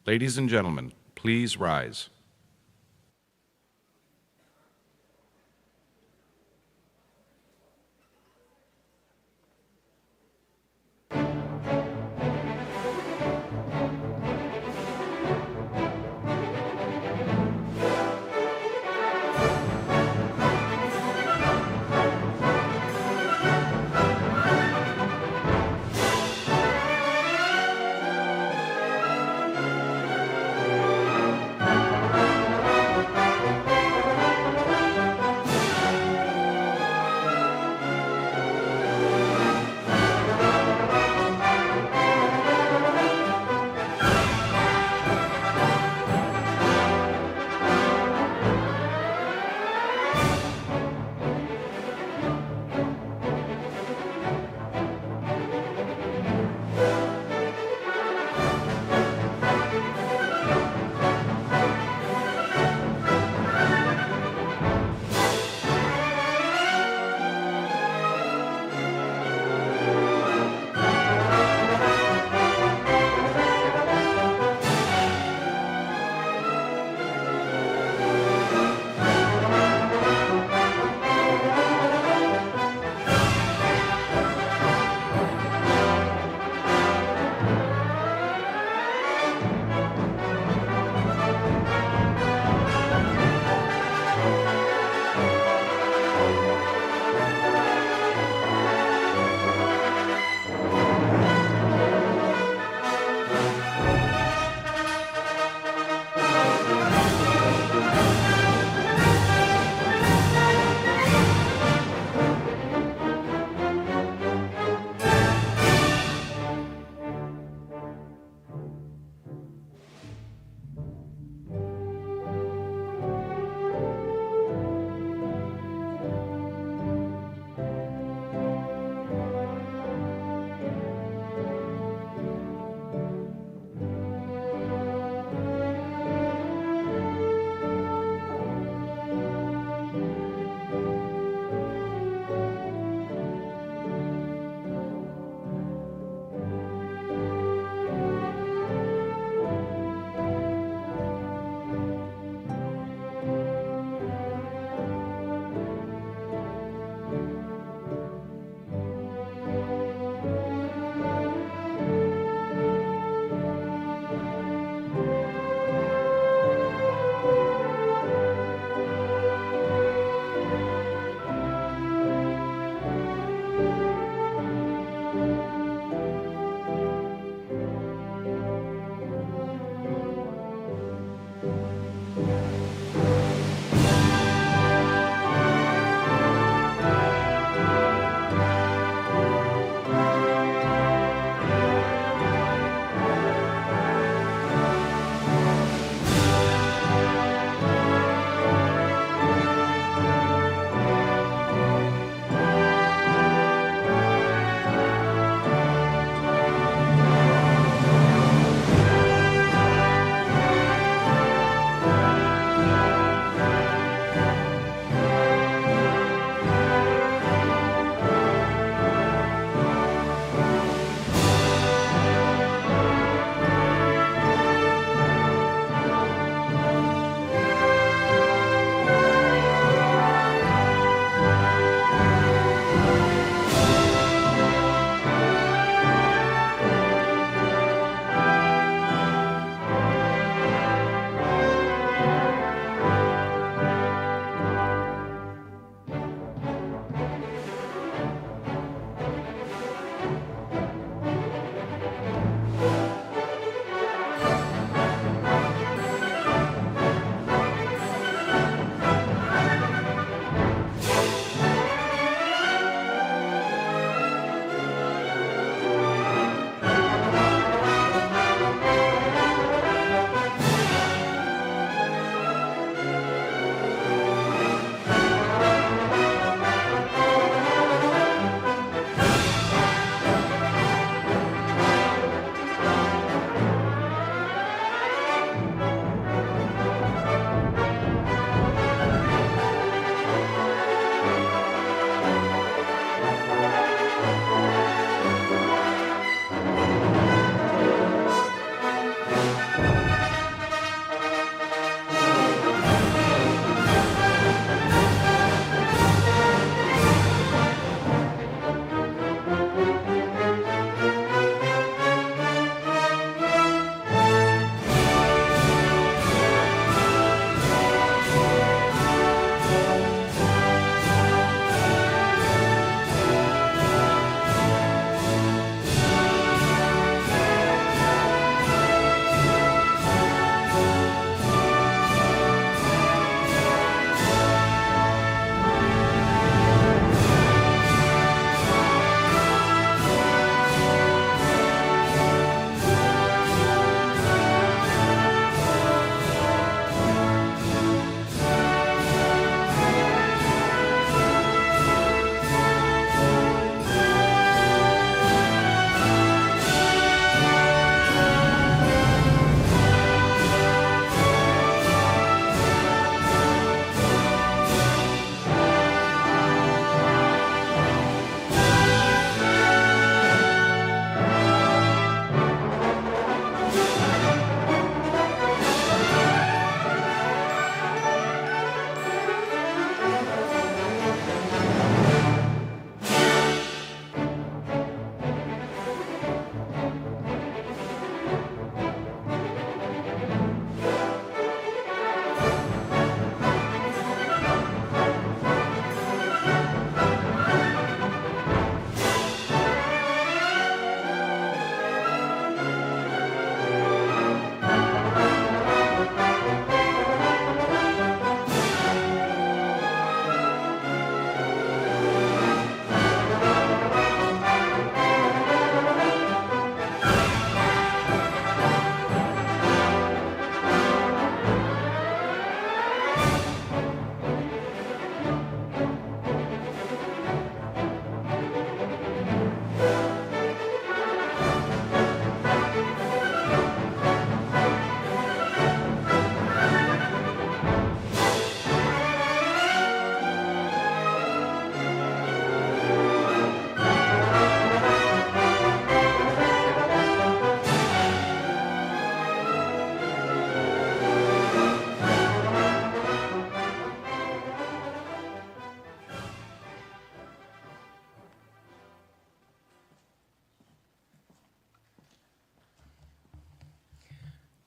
Ladies and gentlemen, please rise.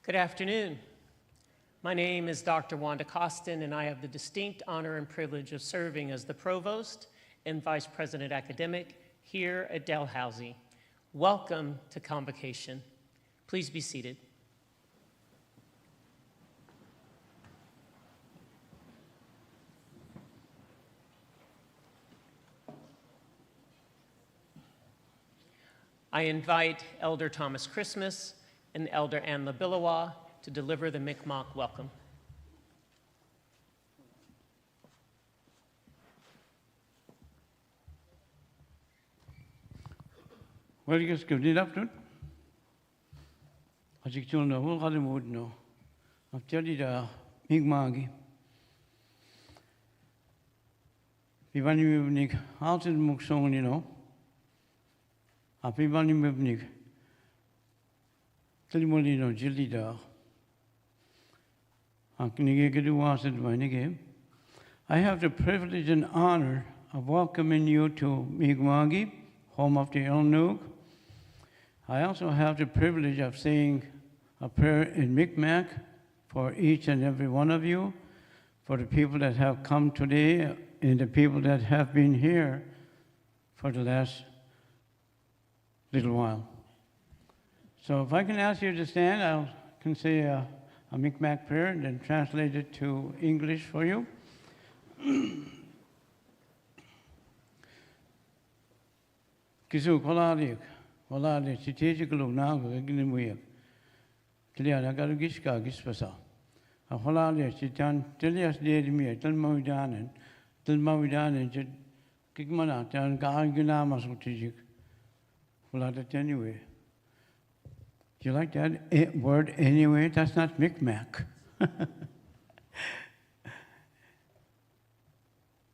Good afternoon. My name is Dr. Wanda Costin, and I have the distinct honor and privilege of serving as the Provost and Vice President Academic here at Dalhousie. Welcome to Convocation. Please be seated. I invite Elder Thomas Christmas and Elder Ann LaBilois to deliver the Mi'kmaq welcome. Well, you guys give it up, dude. I think you'll know. We'll have them would know. I'll tell you the Mi'kmaq. People you make out in Muxong, you know. A people you make. Tell you what you know, Jilly da. I have the privilege and honor of welcoming you to Mi'kmaq, home of the Ilnuk. I also have the privilege of saying a prayer in Mi'kmaq for each and every one of you, for the people that have come today and the people that have been here for the last little while. So if I can ask you to stand, I can say a Mi'kmaq prayer and then translate it to English for you. Kisu kolalik, kolalik, strategic look now, Ginimuyak. Clear, I got a gishka, gispasa. A holalik, Chitan, Telias did me, Telmavidan, and Kigmana, and Garginamas, strategic. Holalik anyway. Do you like that word anyway? That's not Mi'kmaq.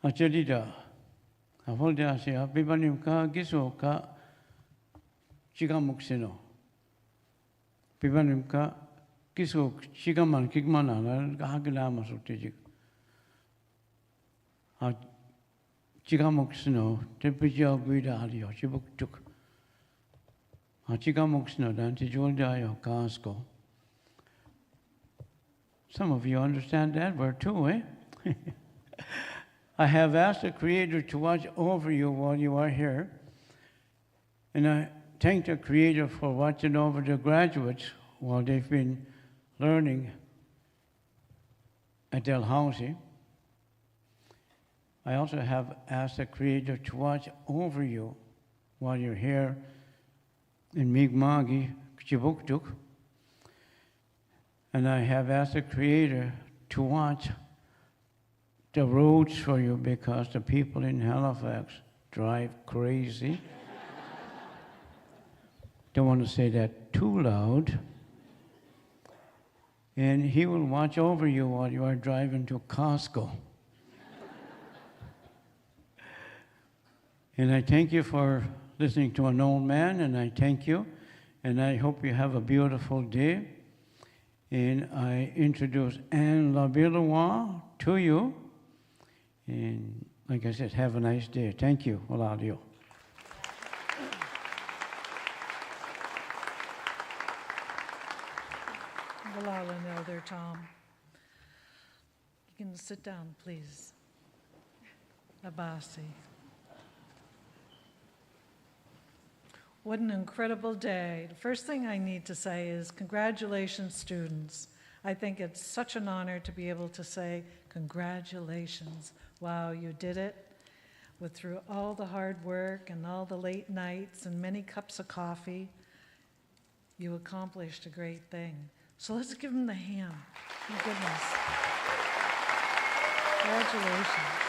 Achalida. I hold the Asia, Bibanimka, Gisoka, Chigamuxino. Bibanimka, Gisok, Chigaman, Kigmana, Hagelama Sotijic. Chigamuxino, Temperature Guidario, Chibuk took. Some of you understand that word too, eh? I have asked the Creator to watch over you while you are here. And I thank the Creator for watching over the graduates while they've been learning at Dalhousie. I also have asked the Creator to watch over you while you're here in Mi'kmaq, Chibuktuk. And I have asked the Creator to watch the roads for you because the people in Halifax drive crazy. Don't want to say that too loud. And He will watch over you while you are driving to Costco. And I thank you for listening to an old man, and I thank you, and I hope you have a beautiful day. And I introduce Ann LaBilois to you, and like I said, have a nice day. Thank you, Oladio. Walala, Elder Tom. You can sit down, please. Abasi. What an incredible day. The first thing I need to say is congratulations, students. I think it's such an honor to be able to say congratulations. Wow, you did it. Through all the hard work and all the late nights and many cups of coffee, you accomplished a great thing. So let's give them the hand. My goodness. Congratulations.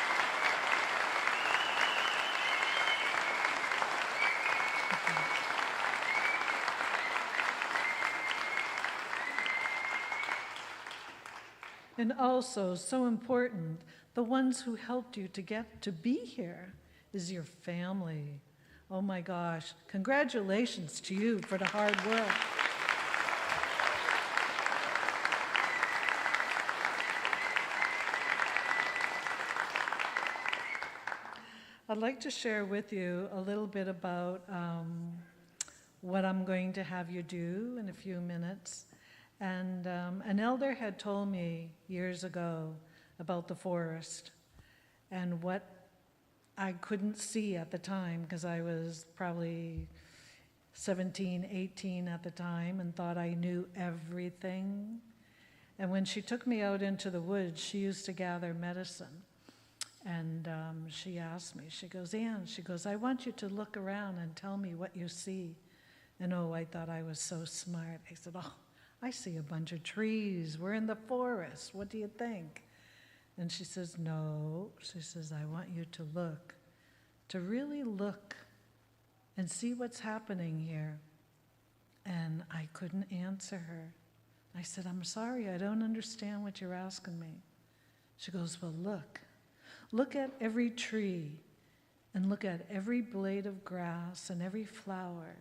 And also, so important, the ones who helped you to get to be here is your family. Oh my gosh, congratulations to you for the hard work. I'd like to share with you a little bit about what I'm going to have you do in a few minutes. And an elder had told me years ago about the forest and what I couldn't see at the time, because I was probably 17, 18 at the time and thought I knew everything. And when she took me out into the woods, she used to gather medicine. And she asked me, she goes, Anne, she goes, I want you to look around and tell me what you see. And oh, I thought I was so smart. I said, oh, I see a bunch of trees. We're in the forest. What do you think? And she says, no. She says, I want you to look, to really look and see what's happening here. And I couldn't answer her. I said, I'm sorry, I don't understand what you're asking me. She goes, well, look. Look at every tree and look at every blade of grass and every flower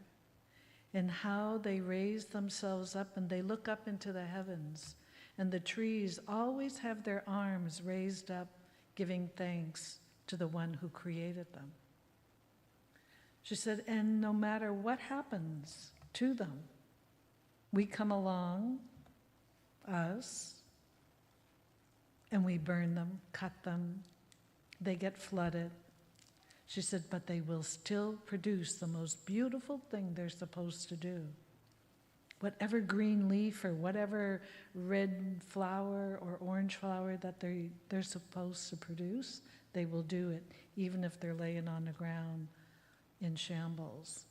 and how they raise themselves up and they look up into the heavens. And the trees always have their arms raised up, giving thanks to the one who created them. She said, and no matter what happens to them, we come along, us, and we burn them, cut them, they get flooded. She said, but they will still produce the most beautiful thing they're supposed to do. Whatever green leaf or whatever red flower or orange flower that they're supposed to produce, they will do it, even if they're laying on the ground in shambles.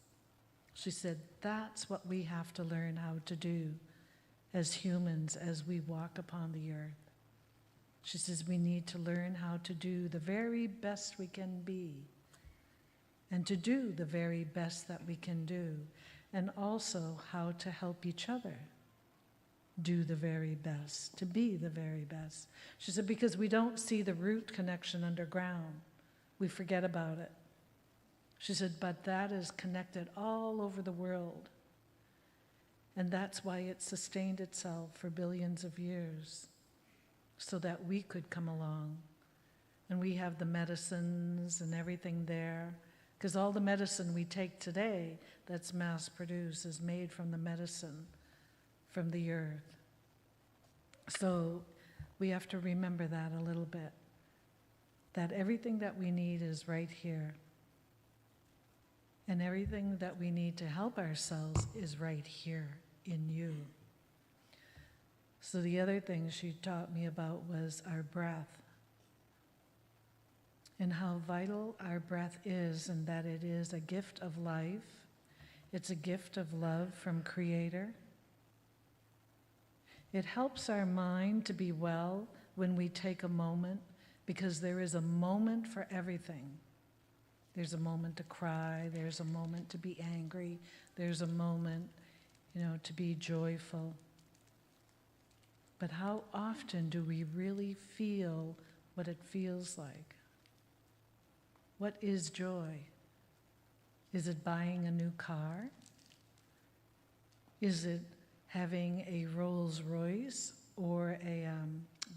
She said, that's what we have to learn how to do as humans as we walk upon the earth. She says, we need to learn how to do the very best we can be, and to do the very best that we can do, and also how to help each other do the very best, to be the very best. She said, because we don't see the root connection underground, we forget about it. She said, but that is connected all over the world. And that's why it sustained itself for billions of years, so that we could come along. And we have the medicines and everything there, because all the medicine we take today that's mass-produced is made from the medicine from the earth. So we have to remember that a little bit, that everything that we need is right here. And everything that we need to help ourselves is right here in you. So the other thing she taught me about was our breath, and how vital our breath is, and that it is a gift of life. It's a gift of love from Creator. It helps our mind to be well when we take a moment, because there is a moment for everything. There's a moment to cry, there's a moment to be angry, there's a moment, to be joyful. But how often do we really feel what it feels like? What is joy? Is it buying a new car? Is it having a Rolls Royce or a,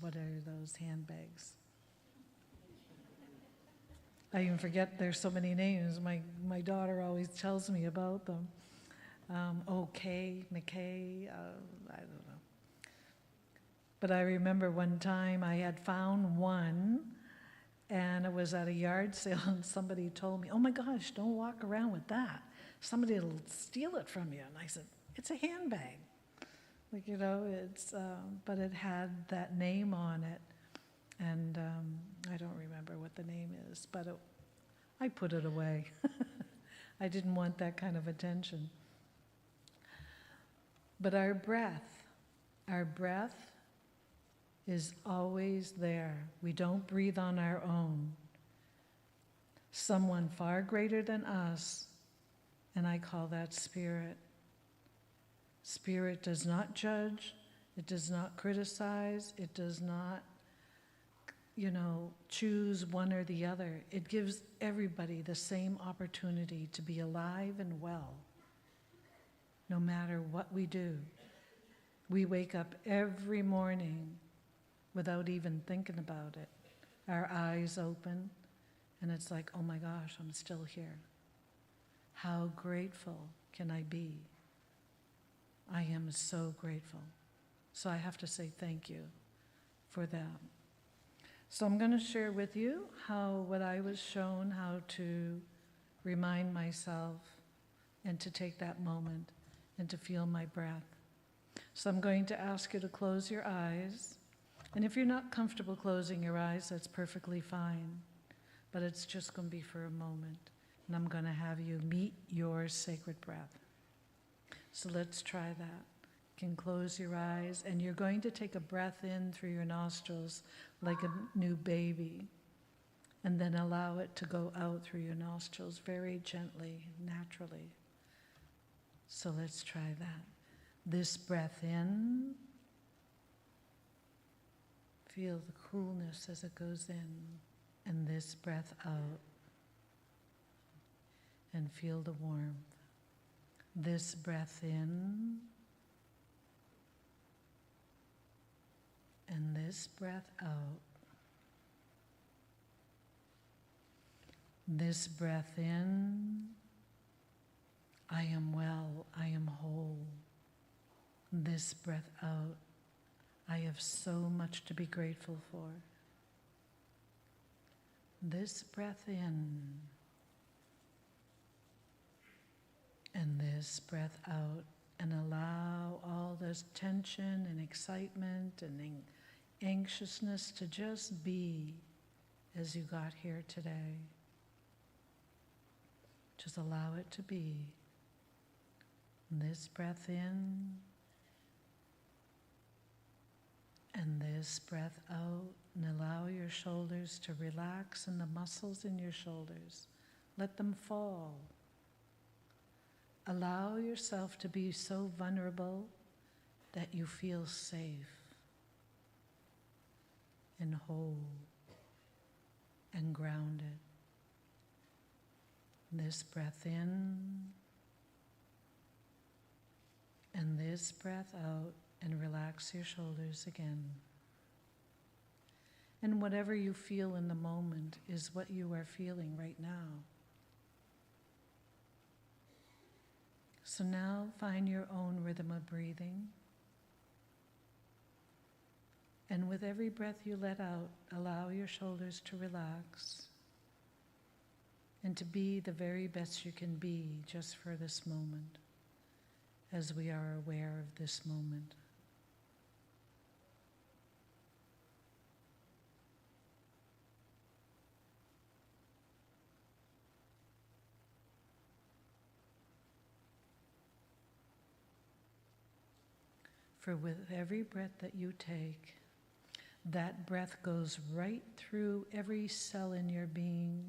what are those handbags? I even forget, there's so many names. My daughter always tells me about them. McKay, I don't know. But I remember one time I had found one, and it was at a yard sale, and somebody told me, oh my gosh, don't walk around with that. Somebody will steal it from you. And I said, it's a handbag. But it had that name on it. And I don't remember what the name is, but I put it away. I didn't want that kind of attention. But our breath is always there. We don't breathe on our own. Someone far greater than us, and I call that spirit. Spirit does not judge, it does not criticize, it does not choose one or the other. It gives everybody the same opportunity to be alive and well, no matter what we do. We wake up every morning without even thinking about it. Our eyes open, and it's like, oh my gosh, I'm still here. How grateful can I be? I am so grateful. So I have to say thank you for that. So I'm going to share with you what I was shown how to remind myself and to take that moment and to feel my breath. So I'm going to ask you to close your eyes. And if you're not comfortable closing your eyes, that's perfectly fine. But it's just going to be for a moment. And I'm going to have you meet your sacred breath. So let's try that. You can close your eyes, and you're going to take a breath in through your nostrils like a new baby, and then allow it to go out through your nostrils very gently, naturally. So let's try that. This breath in, feel the coolness as it goes in, and this breath out, and feel the warmth. This breath in, and this breath out. This breath in, I am well, I am whole. This breath out, I have so much to be grateful for. This breath in, and this breath out, and allow all this tension and excitement and anxiousness to just be as you got here today. Just allow it to be. This breath in, and this breath out, and allow your shoulders to relax and the muscles in your shoulders. Let them fall. Allow yourself to be so vulnerable that you feel safe and whole and grounded. This breath in, and this breath out, and relax your shoulders again. And whatever you feel in the moment is what you are feeling right now. So now find your own rhythm of breathing. And with every breath you let out, allow your shoulders to relax and to be the very best you can be just for this moment, as we are aware of this moment. For with every breath that you take, that breath goes right through every cell in your being,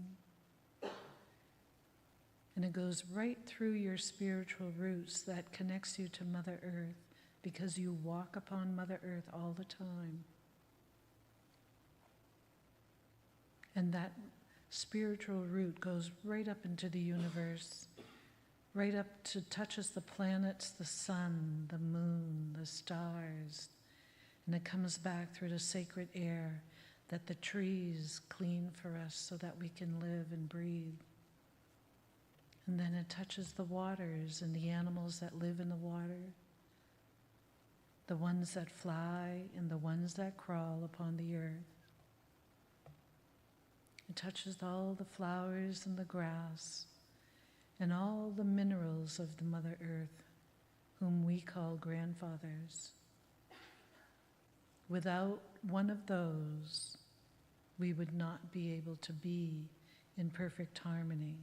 and it goes right through your spiritual roots that connects you to Mother Earth, because you walk upon Mother Earth all the time. And that spiritual root goes right up into the universe, right up to touches the planets, the sun, the moon, the stars, and it comes back through the sacred air that the trees clean for us so that we can live and breathe. And then it touches the waters and the animals that live in the water, the ones that fly and the ones that crawl upon the earth. It touches all the flowers and the grass and all the minerals of the Mother Earth, whom we call grandfathers. Without one of those, we would not be able to be in perfect harmony.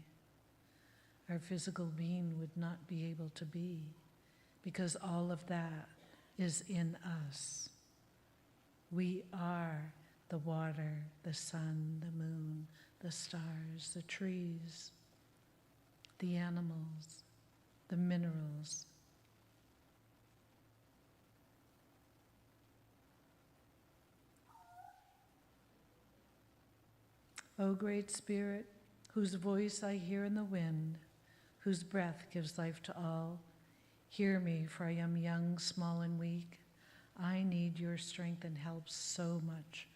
Our physical being would not be able to be, because all of that is in us. We are the water, the sun, the moon, the stars, the trees, the animals, the minerals. O Great Spirit, whose voice I hear in the wind, whose breath gives life to all, hear me, for I am young, small, and weak. I need your strength and help so much.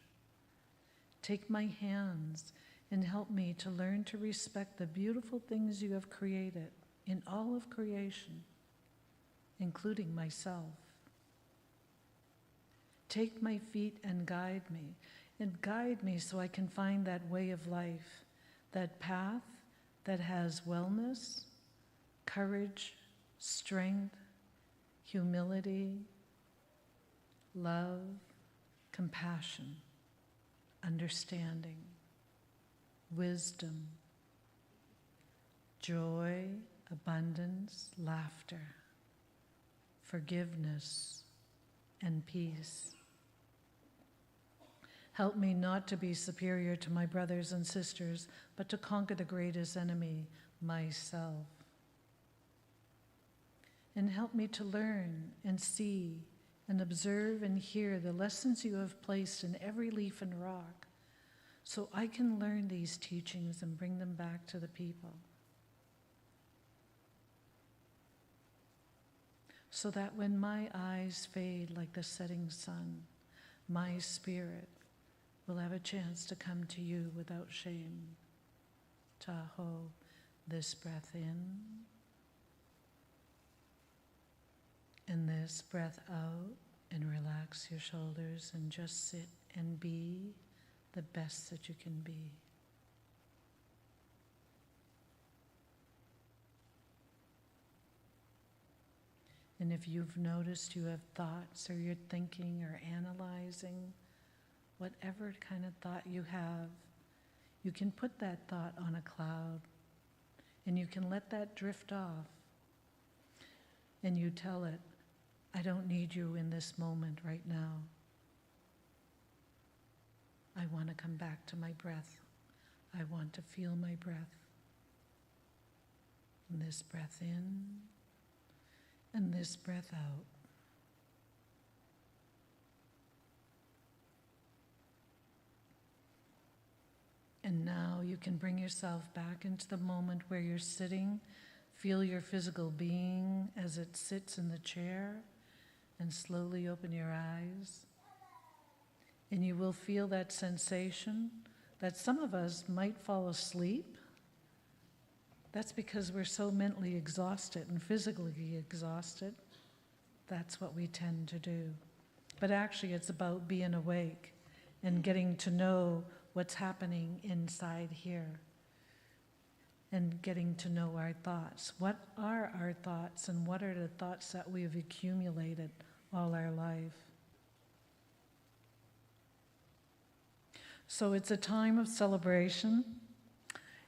Take my hands and help me to learn to respect the beautiful things you have created in all of creation, including myself. Take my feet and guide me. And guide me so I can find that way of life, that path that has wellness, courage, strength, humility, love, compassion, understanding, wisdom, joy, abundance, laughter, forgiveness, and peace. Help me not to be superior to my brothers and sisters, but to conquer the greatest enemy, myself. And help me to learn and see and observe and hear the lessons you have placed in every leaf and rock, so I can learn these teachings and bring them back to the people. So that when my eyes fade like the setting sun, my spirit will have a chance to come to you without shame. Tahoe, this breath in, and this breath out, and relax your shoulders and just sit and be the best that you can be. And if you've noticed you have thoughts, or you're thinking or analyzing, whatever kind of thought you have, you can put that thought on a cloud, and you can let that drift off. And you tell it, I don't need you in this moment right now. I want to come back to my breath. I want to feel my breath. And this breath in, and this breath out. And now you can bring yourself back into the moment where you're sitting. Feel your physical being as it sits in the chair, and slowly open your eyes. And you will feel that sensation that some of us might fall asleep. That's because we're so mentally exhausted and physically exhausted. That's what we tend to do. But actually, it's about being awake and getting to know what's happening inside here, and getting to know our thoughts. What are our thoughts, and what are the thoughts that we've accumulated all our life? So it's a time of celebration.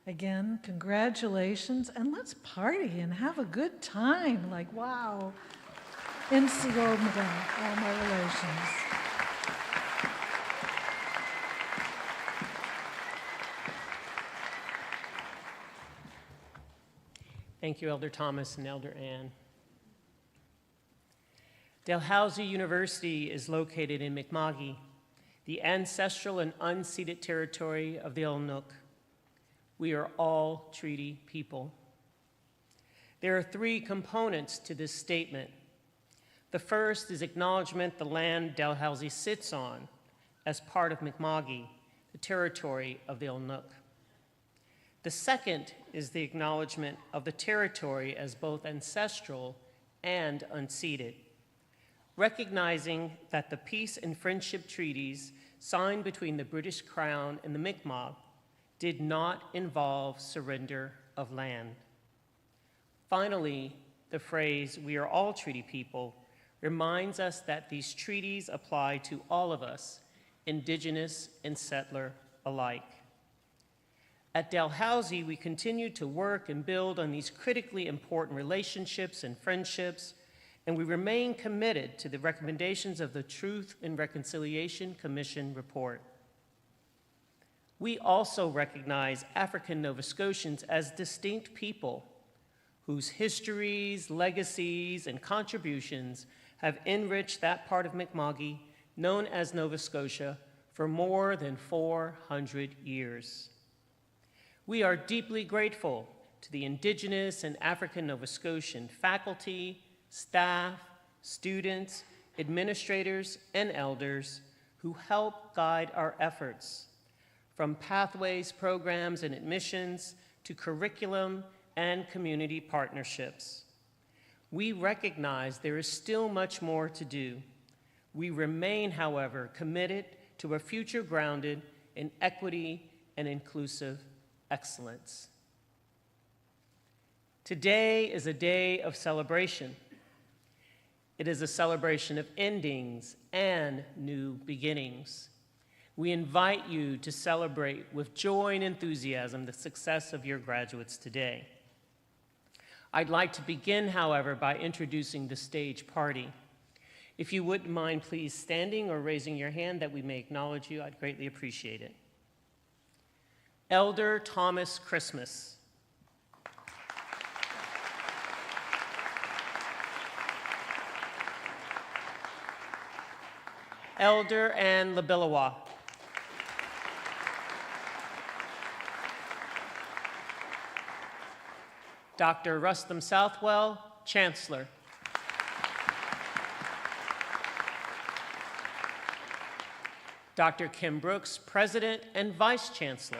Again, congratulations, and let's party and have a good time. Like, wow. Insiomga, all my relations. Thank you, Elder Thomas and Elder Ann. Dalhousie University is located in Mi'kma'ki, the ancestral and unceded territory of the Ilnuk. We are all treaty people. There are three components to this statement. The first is acknowledgement the land Dalhousie sits on as part of Mi'kma'ki, the territory of the Ilnuk. The second is the acknowledgement of the territory as both ancestral and unceded, recognizing that the peace and friendship treaties signed between the British Crown and the Mi'kmaq did not involve surrender of land. Finally, the phrase, "we are all treaty people," reminds us that these treaties apply to all of us, Indigenous and settler alike. At Dalhousie, we continue to work and build on these critically important relationships and friendships, and we remain committed to the recommendations of the Truth and Reconciliation Commission report. We also recognize African Nova Scotians as distinct people whose histories, legacies, and contributions have enriched that part of Mi'kma'ki known as Nova Scotia for more than 400 years. We are deeply grateful to the Indigenous and African Nova Scotian faculty, staff, students, administrators, and elders who help guide our efforts, from pathways, programs, and admissions to curriculum and community partnerships. We recognize there is still much more to do, We remain, however, committed to a future grounded in equity and inclusive excellence. Today is a day of celebration. It is a celebration of endings and new beginnings. We invite you to celebrate with joy and enthusiasm the success of your graduates today. I'd like to begin, however, by introducing the stage party. If you wouldn't mind please standing or raising your hand that we may acknowledge you, I'd greatly appreciate it. Elder Thomas Christmas. Elder Ann Labillawa. Dr. Rustam Southwell, Chancellor. Dr. Kim Brooks, President and Vice Chancellor.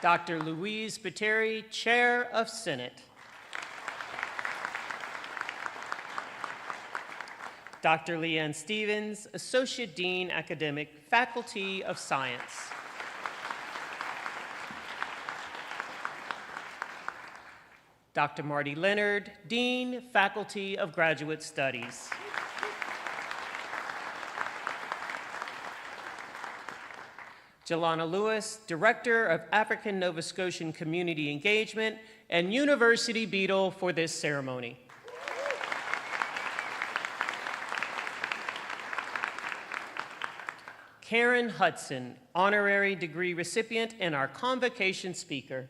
Dr. Louise Pateri, Chair of Senate. Dr. Leanne Stevens, Associate Dean, Academic, Faculty of Science. Dr. Marty Leonard, Dean, Faculty of Graduate Studies. Jelana Lewis, Director of African Nova Scotian Community Engagement and University Beadle for this ceremony. Karen Hudson, Honorary Degree recipient and our Convocation speaker.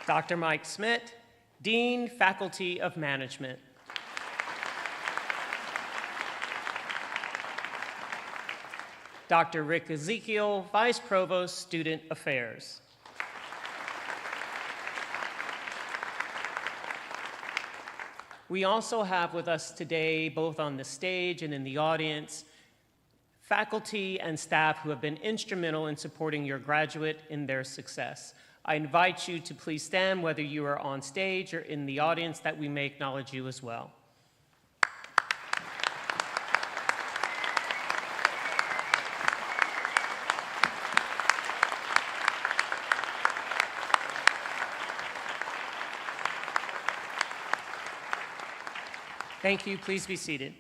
Dr. Mike Smith, Dean, Faculty of Management. Dr. Rick Ezekiel, Vice Provost, Student Affairs. We also have with us today, both on the stage and in the audience, faculty and staff who have been instrumental in supporting your graduate in their success. I invite you to please stand, whether you are on stage or in the audience, that we may acknowledge you as well. Thank you. Please be seated.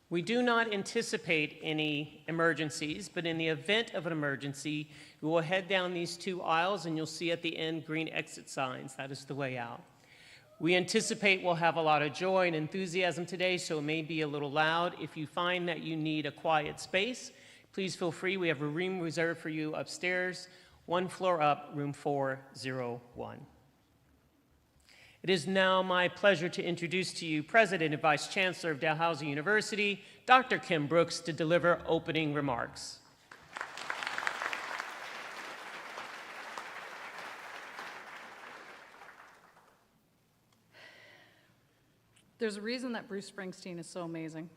We do not anticipate any emergencies, but in the event of an emergency, we will head down these two aisles and you'll see at the end green exit signs. That is the way out. We anticipate we'll have a lot of joy and enthusiasm today, so it may be a little loud. If you find that you need a quiet space, please feel free. We have a room reserved for you upstairs, one floor up, room 401. It is now my pleasure to introduce to you President and Vice Chancellor of Dalhousie University, Dr. Kim Brooks, to deliver opening remarks. There's a reason that Bruce Springsteen is so amazing.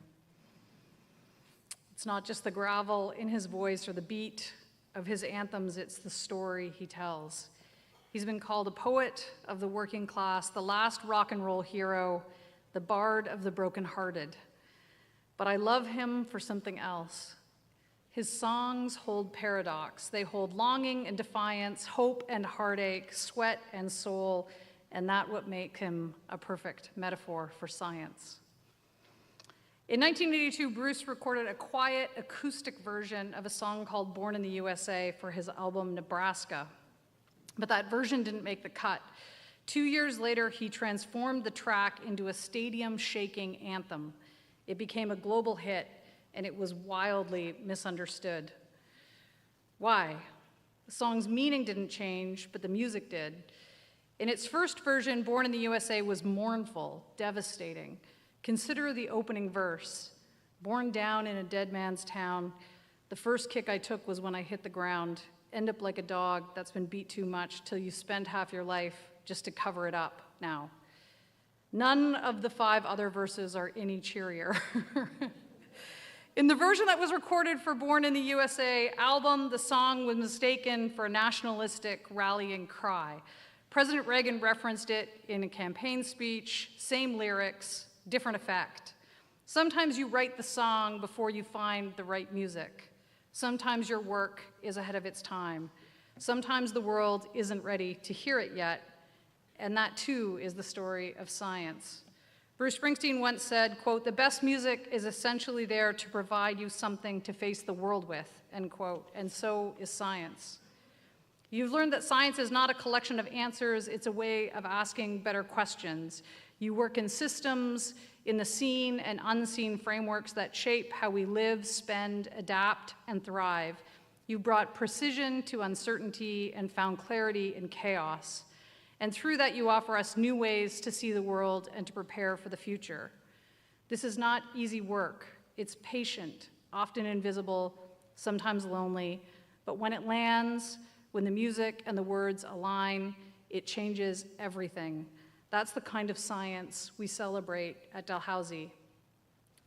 It's not just the gravel in his voice or the beat of his anthems, it's the story he tells. He's been called a poet of the working class, the last rock and roll hero, the bard of the brokenhearted. But I love him for something else. His songs hold paradox. They hold longing and defiance, hope and heartache, sweat and soul, and that's what makes him a perfect metaphor for science. In 1982, Bruce recorded a quiet acoustic version of a song called Born in the USA for his album Nebraska. But that version didn't make the cut. 2 years later, he transformed the track into a stadium-shaking anthem. It became a global hit, and it was wildly misunderstood. Why? The song's meaning didn't change, but the music did. In its first version, Born in the USA was mournful, devastating. Consider the opening verse. Born down in a dead man's town, the first kick I took was when I hit the ground. End up like a dog that's been beat too much till you spend half your life just to cover it up now. None of the 5 other verses are any cheerier. In the version that was recorded for Born in the USA album, the song was mistaken for a nationalistic rallying cry. President Reagan referenced it in a campaign speech, same lyrics, different effect. Sometimes you write the song before you find the right music. Sometimes your work is ahead of its time. Sometimes the world isn't ready to hear it yet, and that too is the story of science. Bruce Springsteen once said, quote, "The best music is essentially there to provide you something to face the world with," end quote, and so is science. You've learned that science is not a collection of answers, it's a way of asking better questions. You work in systems, in the seen and unseen frameworks that shape how we live, spend, adapt, and thrive. You brought precision to uncertainty and found clarity in chaos. And through that, you offer us new ways to see the world and to prepare for the future. This is not easy work. It's patient, often invisible, sometimes lonely, but when it lands, when the music and the words align, it changes everything. That's the kind of science we celebrate at Dalhousie.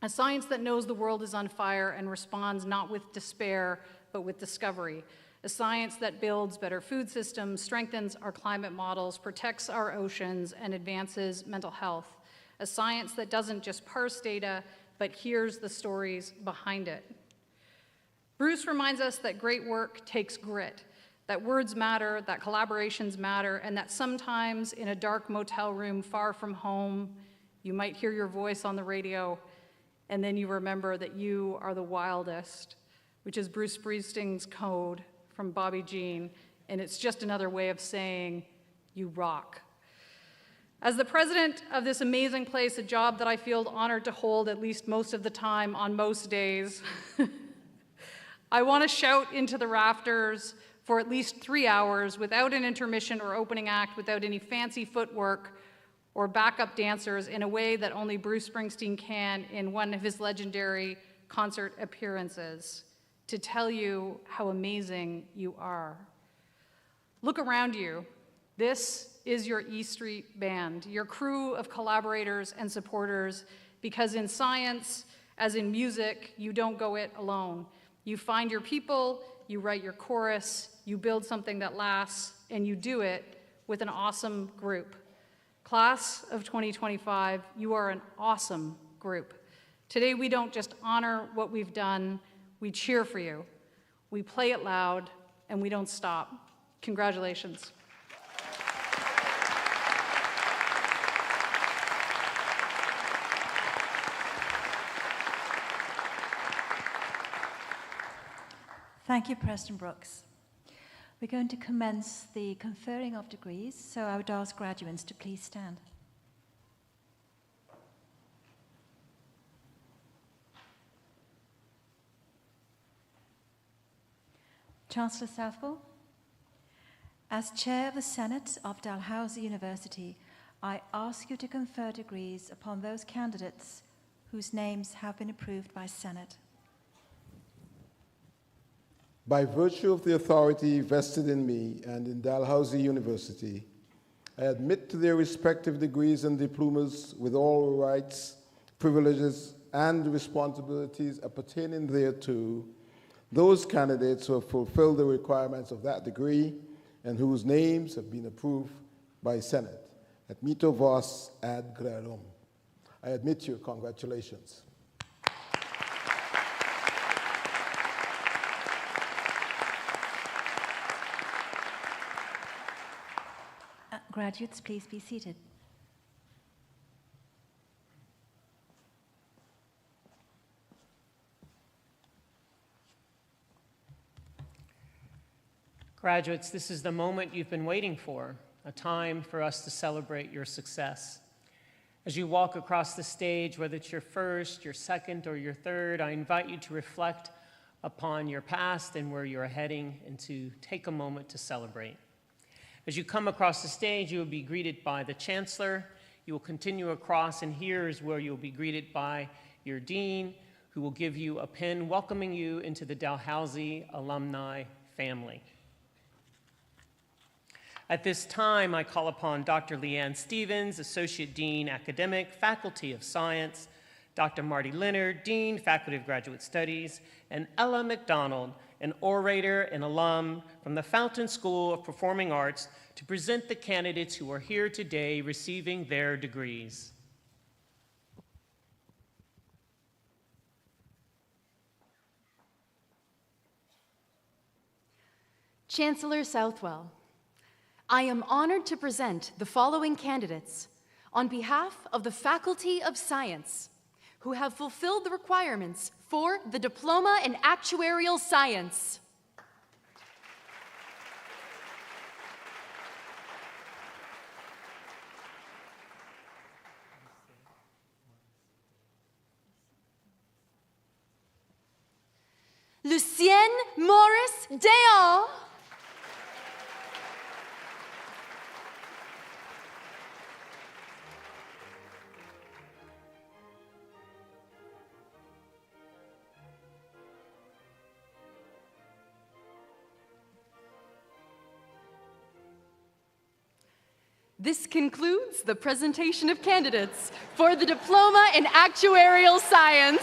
A science that knows the world is on fire and responds not with despair, but with discovery. A science that builds better food systems, strengthens our climate models, protects our oceans, and advances mental health. A science that doesn't just parse data, but hears the stories behind it. Bruce reminds us that great work takes grit, that words matter, that collaborations matter, and that sometimes in a dark motel room far from home, you might hear your voice on the radio, and then you remember that you are the wildest, which is Bruce Springsteen's code from Bobby Jean, and it's just another way of saying, you rock. As the president of this amazing place, a job that I feel honored to hold at least most of the time on most days, I want to shout into the rafters for at least 3 hours without an intermission or opening act, without any fancy footwork or backup dancers, in a way that only Bruce Springsteen can in one of his legendary concert appearances, to tell you how amazing you are. Look around you. This is your E Street Band, your crew of collaborators and supporters, because in science, as in music, you don't go it alone. You find your people, you write your chorus, you build something that lasts, and you do it with an awesome group. Class of 2025, you are an awesome group. Today, we don't just honor what we've done, we cheer for you. We play it loud, and we don't stop. Congratulations. Thank you, Preston Brooks. We're going to commence the conferring of degrees, so I would ask graduates to please stand. Chancellor Southwell, as Chair of the Senate of Dalhousie University, I ask you to confer degrees upon those candidates whose names have been approved by Senate. By virtue of the authority vested in me and in Dalhousie University, I admit to their respective degrees and diplomas with all rights, privileges, and responsibilities appertaining thereto, those candidates who have fulfilled the requirements of that degree and whose names have been approved by Senate. Admito vos ad gradum. I admit you. Congratulations. Graduates, please be seated. Graduates, this is the moment you've been waiting for, a time for us to celebrate your success. As you walk across the stage, whether it's your first, your second, or your third, I invite you to reflect upon your past and where you're heading, and to take a moment to celebrate. As you come across the stage, you will be greeted by the Chancellor. You will continue across, and here is where you'll be greeted by your Dean, who will give you a pin welcoming you into the Dalhousie alumni family. At this time, I call upon Dr. Leanne Stevens, Associate Dean, Academic, Faculty of Science, Dr. Marty Leonard, Dean, Faculty of Graduate Studies, and Ella McDonald, an orator and alum from the Fountain School of Performing Arts, to present the candidates who are here today receiving their degrees. Chancellor Southwell, I am honored to present the following candidates on behalf of the Faculty of Science who have fulfilled the requirements for the Diploma in Actuarial Science. Lucienne Morris Deon. This concludes the presentation of candidates for the Diploma in Actuarial Science.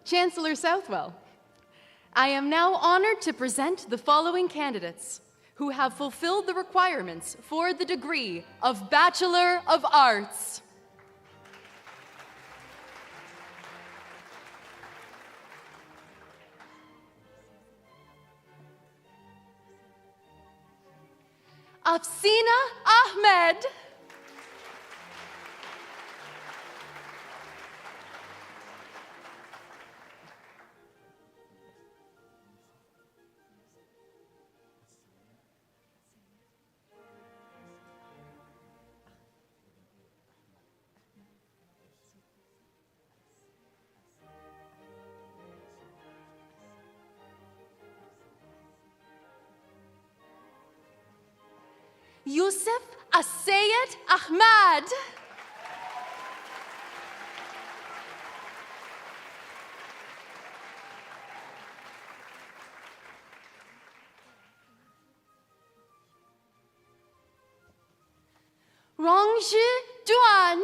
Chancellor Southwell, I am now honored to present the following candidates who have fulfilled the requirements for the degree of Bachelor of Arts. Afsina Ahmed. Yusuf Asayed Ahmad. Rongzhi Duan.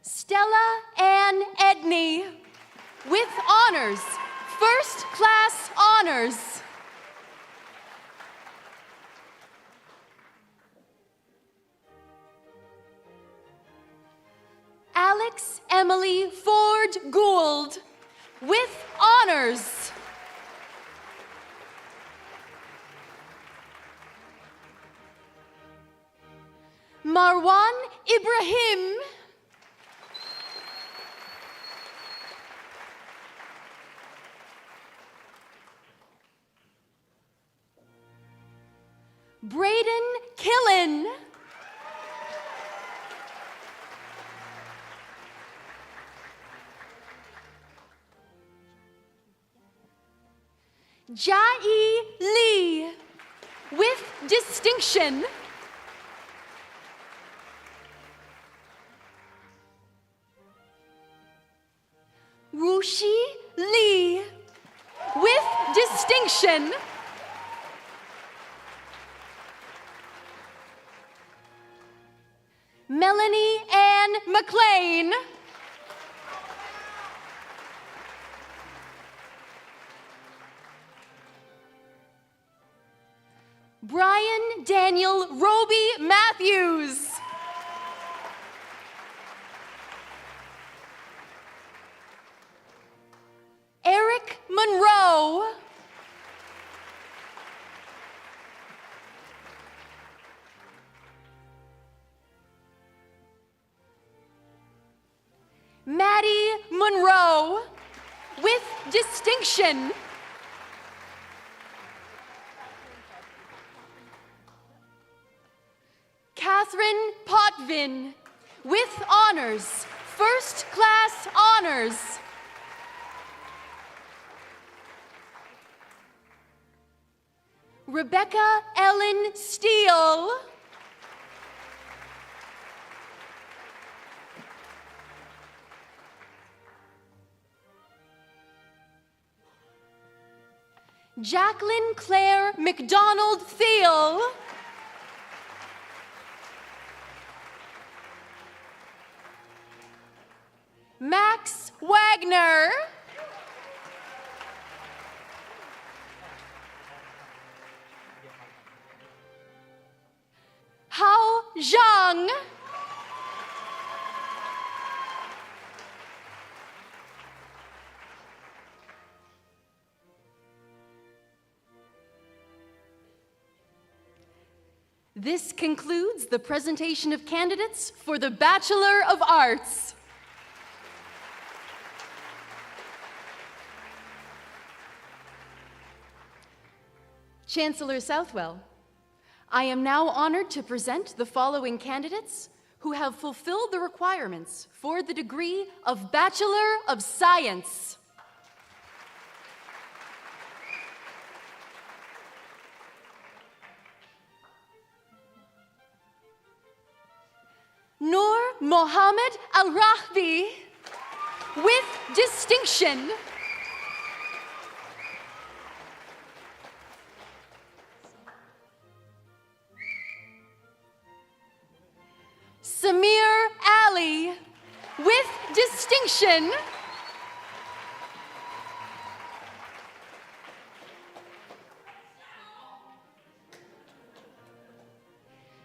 Stella Ann Edney, with honors, first class honors. Alex Emily Ford Gould, with honors. Marwan Ibrahim. Braden Killen. Jai Lee, with distinction. Rushi Lee, with distinction. Melanie Ann McLean. Brian Daniel Roby Matthews. Eric Monroe. Maddie Monroe, with distinction. Catherine Potvin, with honors, first class honors. Rebecca Ellen Steele. Jacqueline Claire McDonald Thiel. Max Wagner. Hao Zhang. This concludes the presentation of candidates for the Bachelor of Arts. Chancellor Southwell, I am now honored to present the following candidates who have fulfilled the requirements for the degree of Bachelor of Science. Noor Mohammed Al-Rahbi, with distinction. Samir Ali, with distinction.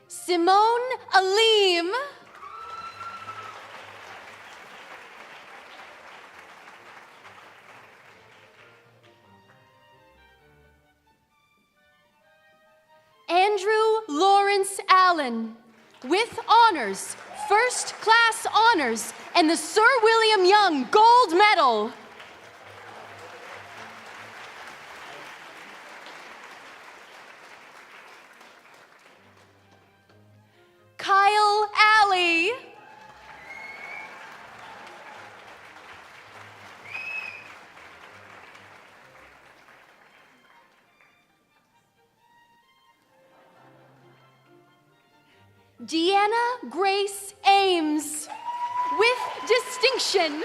Simone Aleem. Andrew Lawrence Allen, with honors, first class honors, and the Sir William Young Gold Medal. Kyle Alley. Deanna Grace Ames, with distinction.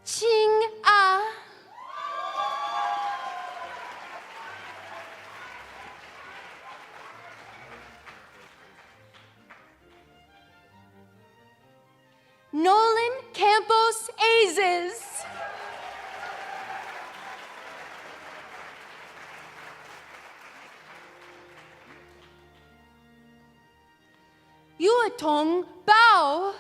Ching Ah. Nolan Campos Azes. Yuatong Bao.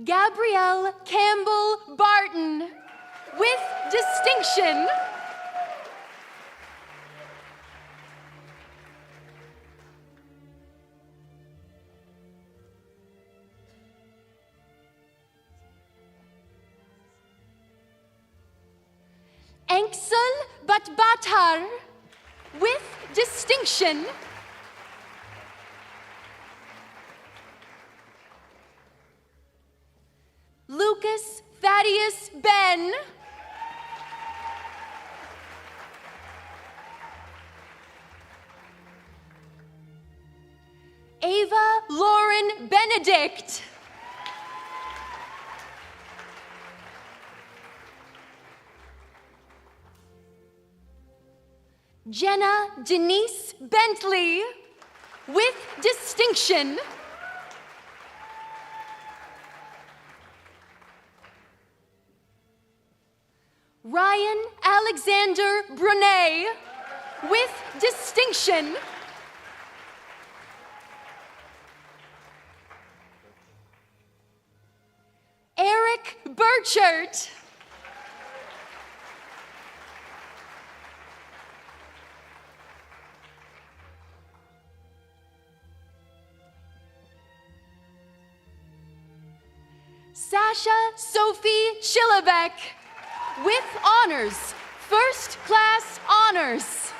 Gabrielle Campbell Barton, with distinction. Anksel Batbatar, with distinction. Lucas Thaddeus Ben. Ava Lauren Benedict. Jenna Denise Bentley, with distinction. Ryan Alexander Brunet, with distinction. Eric Burchert. Sasha Sophie Schillebeck, with honors, first class honors.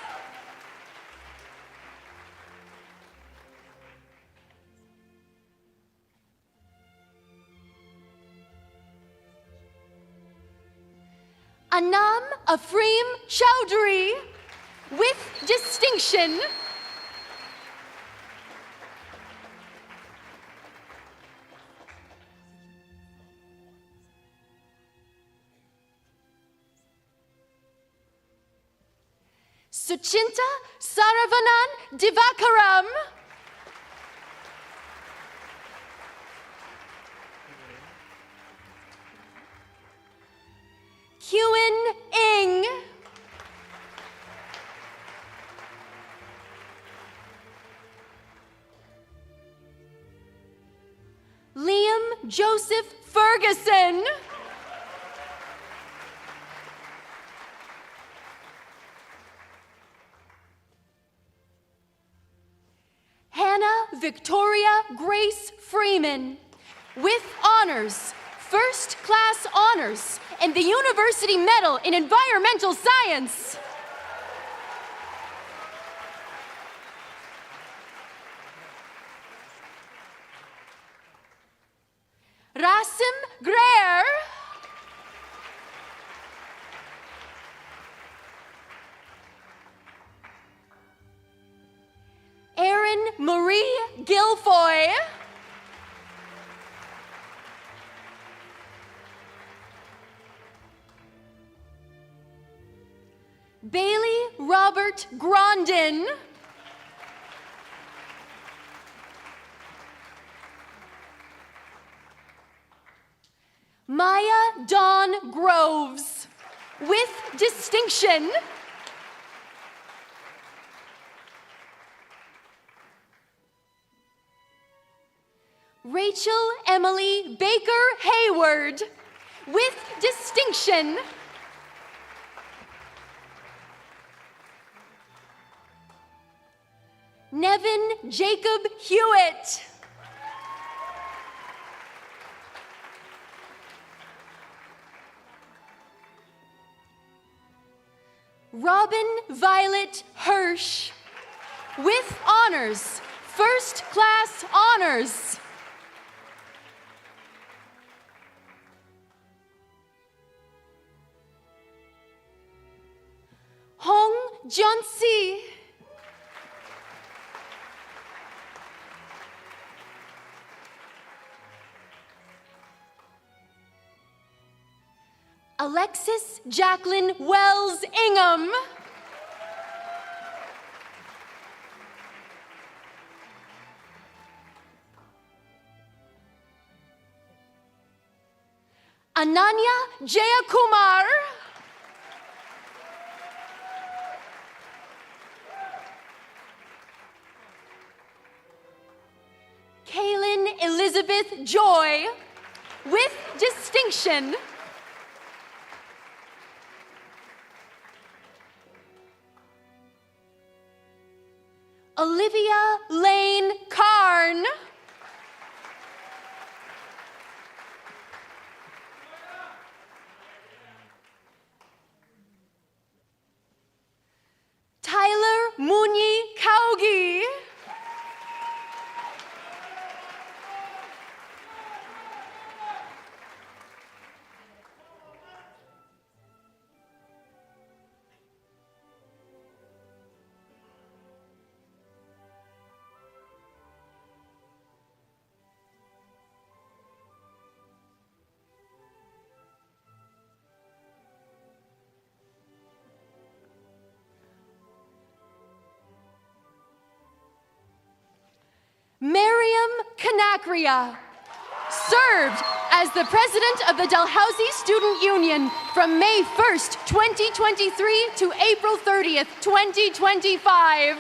Anam Afreem Chowdhury, with distinction. Suchinta Saravanan Divakaram. Kyun Ing. Liam Joseph Ferguson. Hannah Victoria Grace Freeman, with honors, first class honors, and the University Medal in Environmental Science. Rasim Greer. Erin Marie Guilfoy. Bailey Robert Grondin. Maya Dawn Groves, with distinction. Rachel Emily Baker Hayward, with distinction. Nevin Jacob Hewitt. Robin Violet Hirsch, with honors, first class honors. Hong Junsi. Alexis Jacqueline Wells Ingham. Ananya Jayakumar. Kaylin Elizabeth Joy, with distinction. Olivia Lane Karn. Tyler Munyi Kaugi. Miriam Kanakria, served as the president of the Dalhousie Student Union from May 1st, 2023 to April 30th, 2025.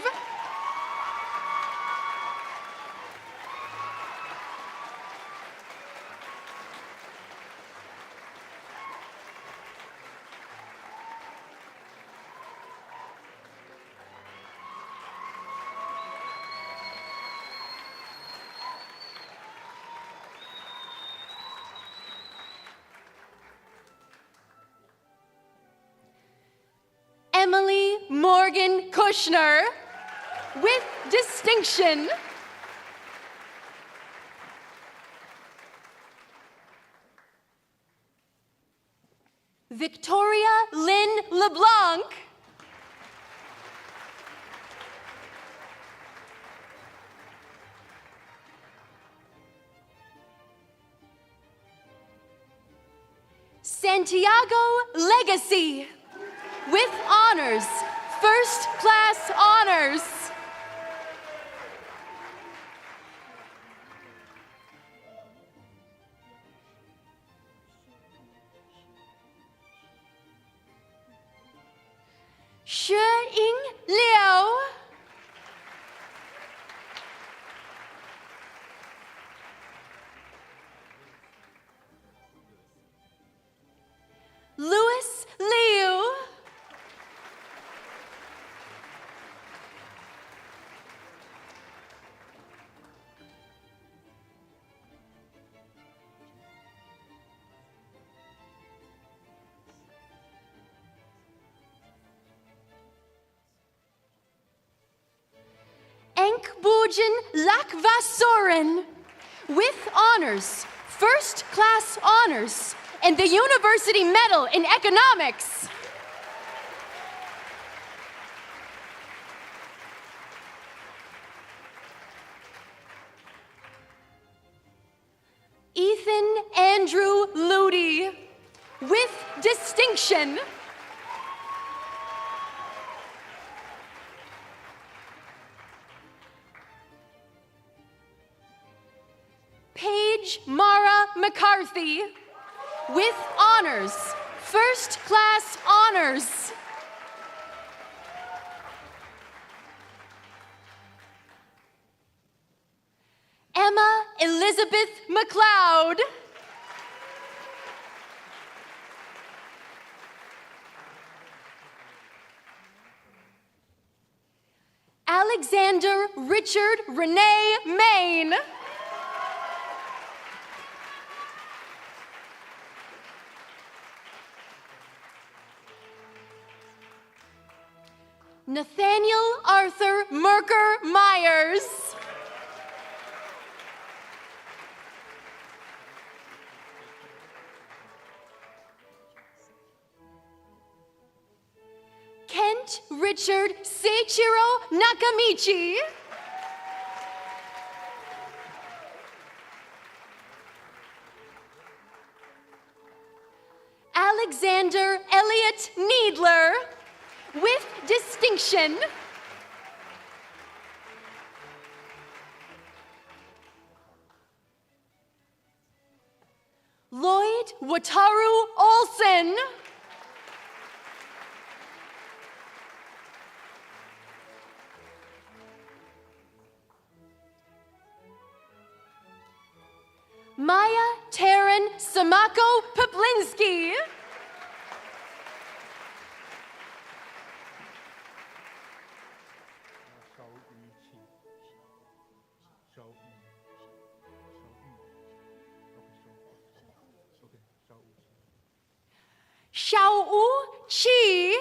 Emily Morgan Kushner, with distinction. Victoria Lynn LeBlanc. Santiago Legacy, with honors, first class honors. Shi-Ying Liu. Louis Liu. Enkboojin Lakvasoren, with honors, first class honors, and the University Medal in Economics. Ethan Andrew Ludi, with distinction. Paige Mara McCarthy, with honors, first class honors. Emma Elizabeth McLeod. Alexander Richard Renee Main. Nathaniel Arthur Merker Myers. Kent Richard Seichiro Nakamichi. Alexander Elliott Needler, with distinction. Lloyd Wataru Olson. Maya Taryn Samako Poplinski. Xiaowu Qi.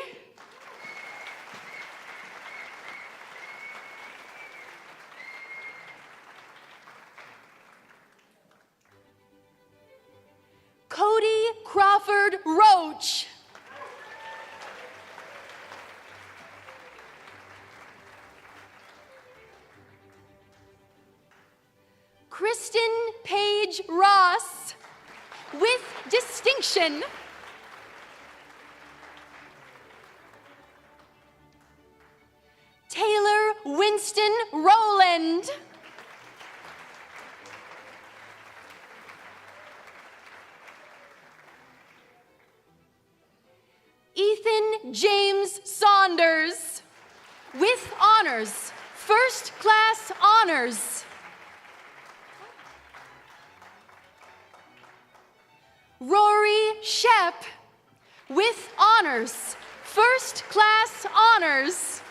Cody Crawford Roach. Kristen Page Ross, with distinction. Taylor Winston Rowland. Ethan James Saunders, with honors, first class honors. Rory Shep, with honors, first class honors.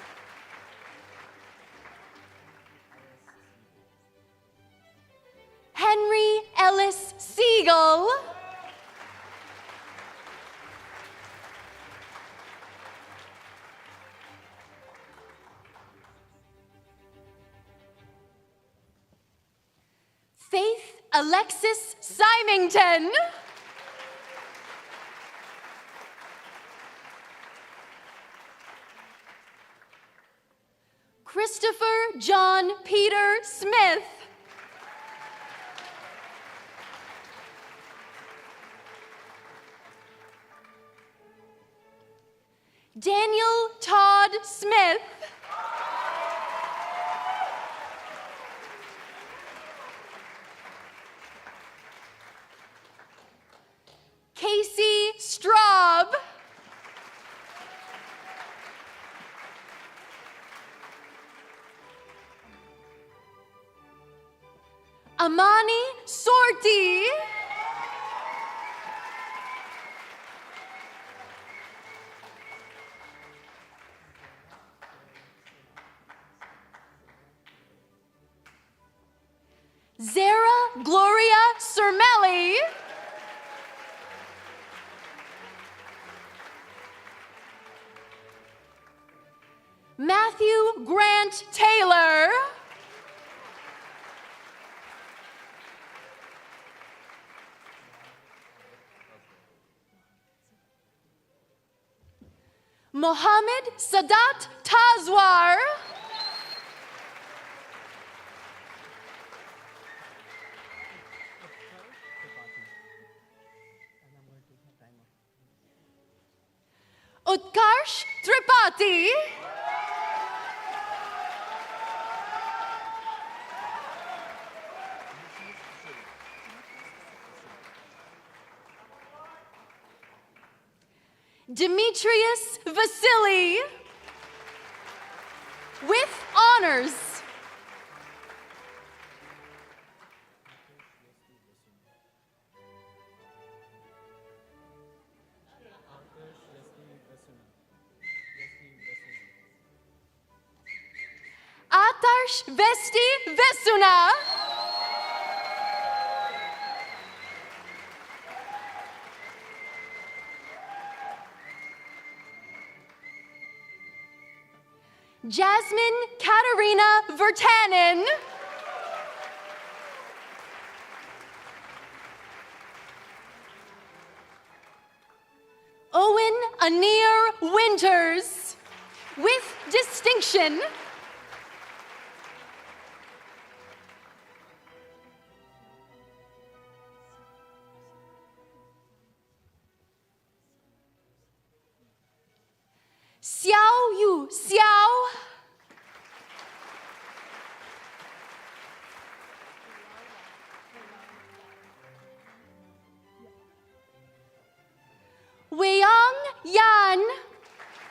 Henry Ellis Siegel. Faith Alexis Symington. Christopher John Peter Smith. Daniel Todd Smith. Casey Straub. Amani Sorti. Zara Gloria Cermelli. Matthew Grant Taylor. Mohammed Sadat Tazwar. Utkarsh Tripathi. Demetrius Vasily. With honors. Atarsh Vesti Vesuna. Jasmine Katarina Vertanen. Owen Anir Winters. With distinction. Xiao Yu Xiao. Weiyang Yan.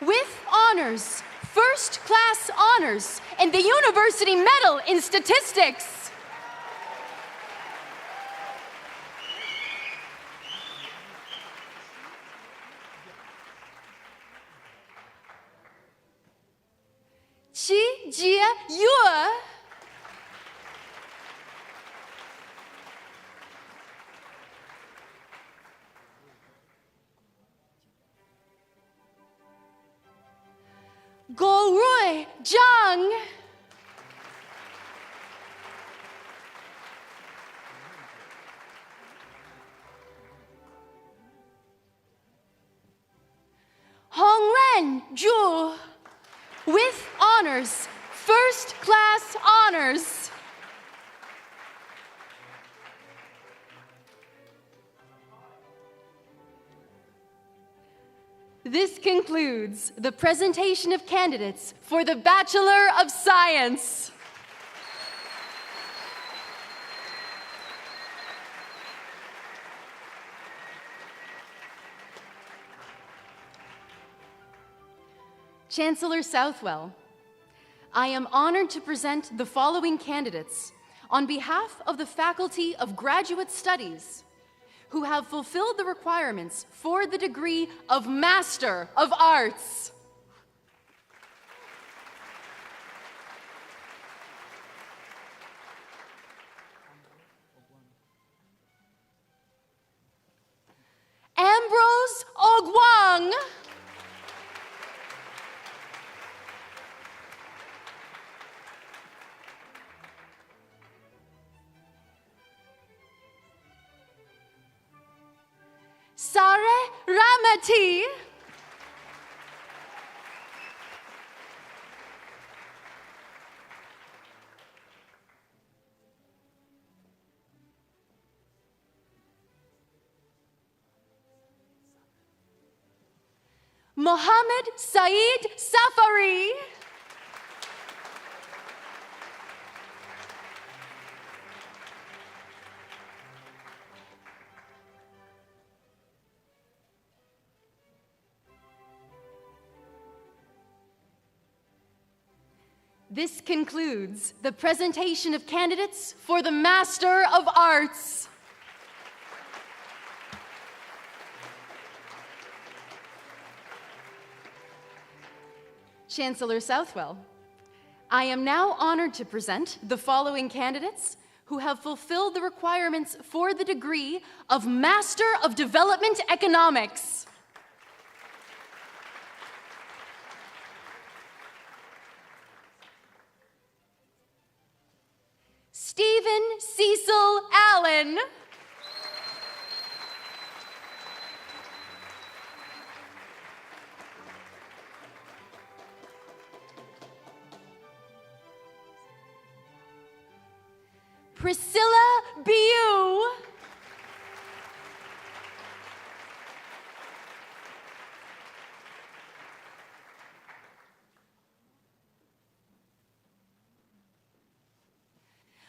With honors, first class honors, and the University Medal in Statistics. Qi Jie Yue. Go Rui Zhang. Hongren Zhu. With honors, first class honors. This concludes the presentation of candidates for the Bachelor of Science. Chancellor Southwell, I am honored to present the following candidates on behalf of the Faculty of Graduate Studies who have fulfilled the requirements for the degree of Master of Arts. Ambrose Ogwang. Sare Ramati. Mohammed Saeed Safari. This concludes the presentation of candidates for the Master of Arts. Chancellor Southwell, I am now honored to present the following candidates who have fulfilled the requirements for the degree of Master of Development Economics. Stephen Cecil Allen. Priscilla Biu.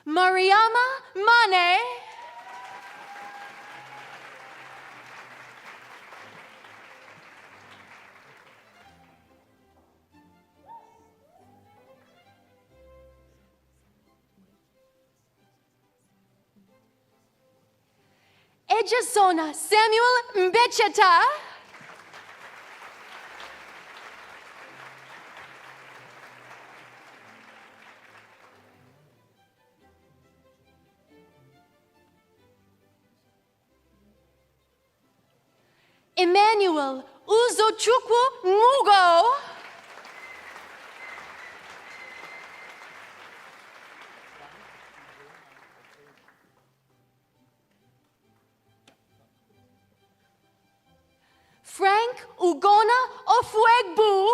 Mariama Mane. Ejasona Samuel Mbecheta. Emmanuel Uzochukwu Mugo. Frank Ugona Ofuegbu.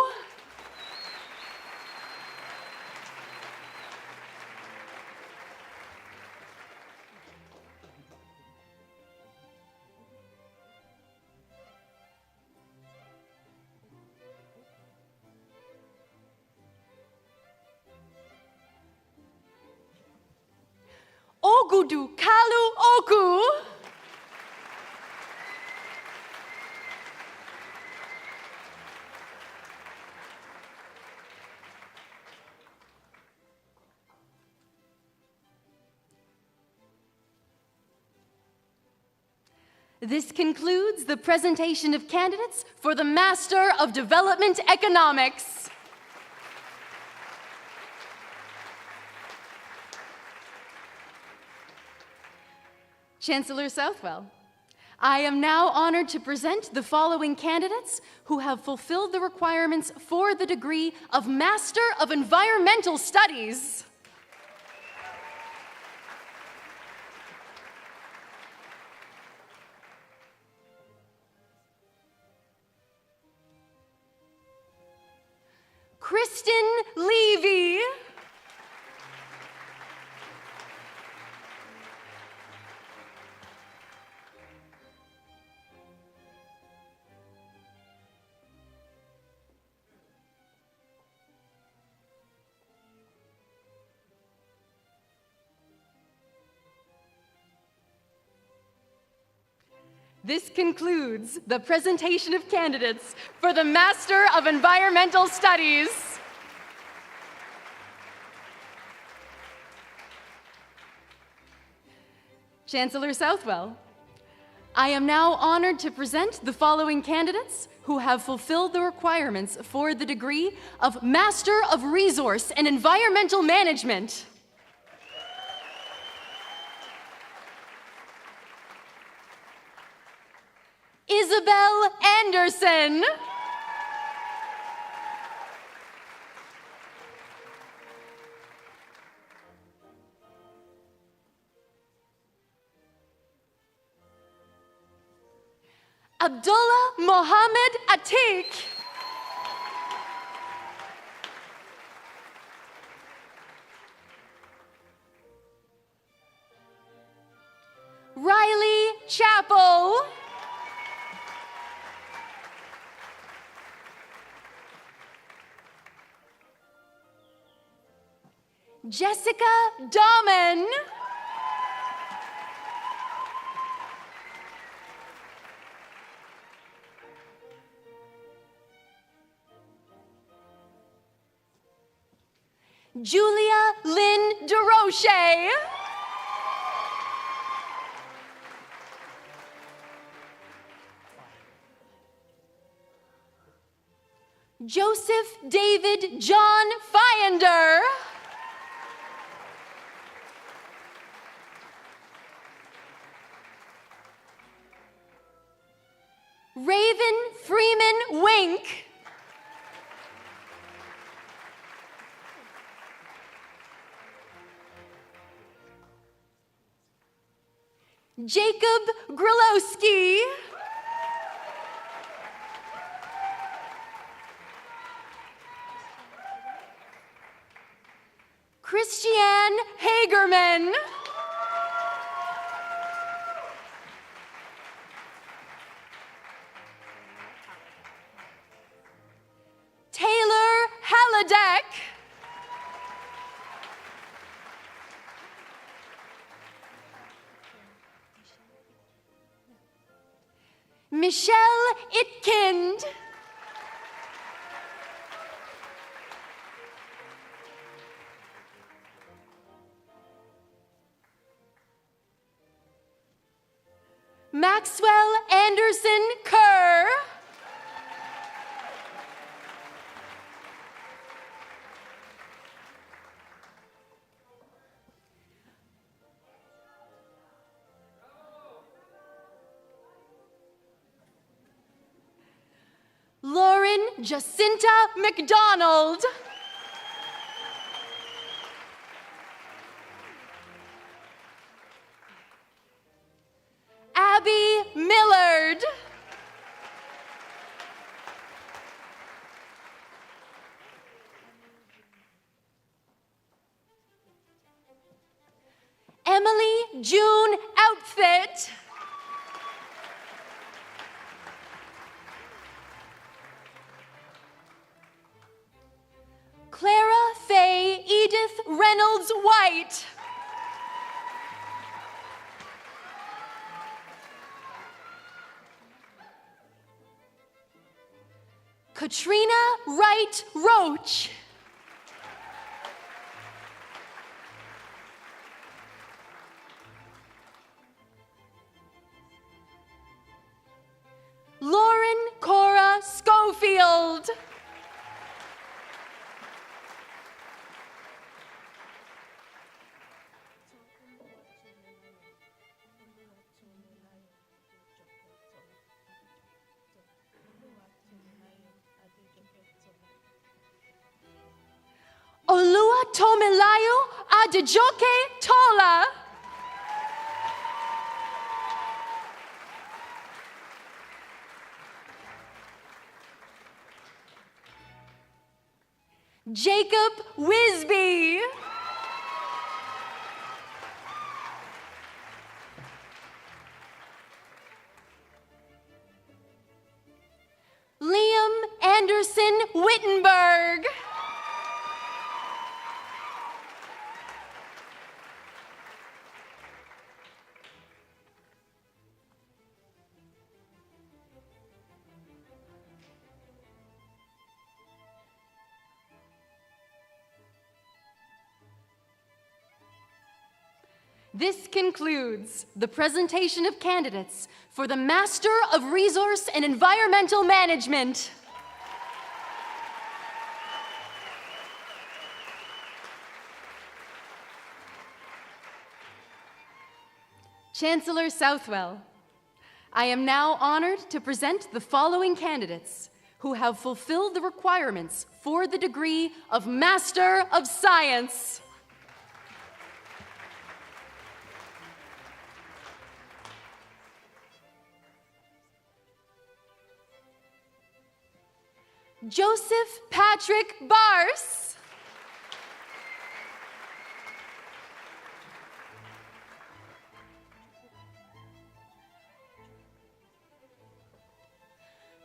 Ogudu Kalu Oku. This concludes the presentation of candidates for the Master of Development Economics. Chancellor Southwell, I am now honored to present the following candidates who have fulfilled the requirements for the degree of Master of Environmental Studies. Kristen Levy. This concludes the presentation of candidates for the Master of Environmental Studies. Chancellor Southwell, I am now honored to present the following candidates who have fulfilled the requirements for the degree of Master of Resource and Environmental Management. Isabel Anderson. Abdullah Mohammed Atik. Riley Chappell. Jessica Dahman. Julia Lynn DeRoche. Joseph David John Fiender. Raven Freeman Wink. Jacob Grilowski. Christiane Hagerman. Taylor Hallideck. Michelle Itkind. Maxwell Anderson Kerr. Lauren Jacinta McDonald. Abby Millard. Emily June Outfit. Clara Faye Edith Reynolds White. Katrina Wright Roach. Lauren Cora Schofield. Oluwatomilayo Adejoke Tola. Jacob Wisby. Liam Anderson Wittenberg. This concludes the presentation of candidates for the Master of Resource and Environmental Management. Chancellor Southwell, I am now honored to present the following candidates who have fulfilled the requirements for the degree of Master of Science. Joseph Patrick Barse.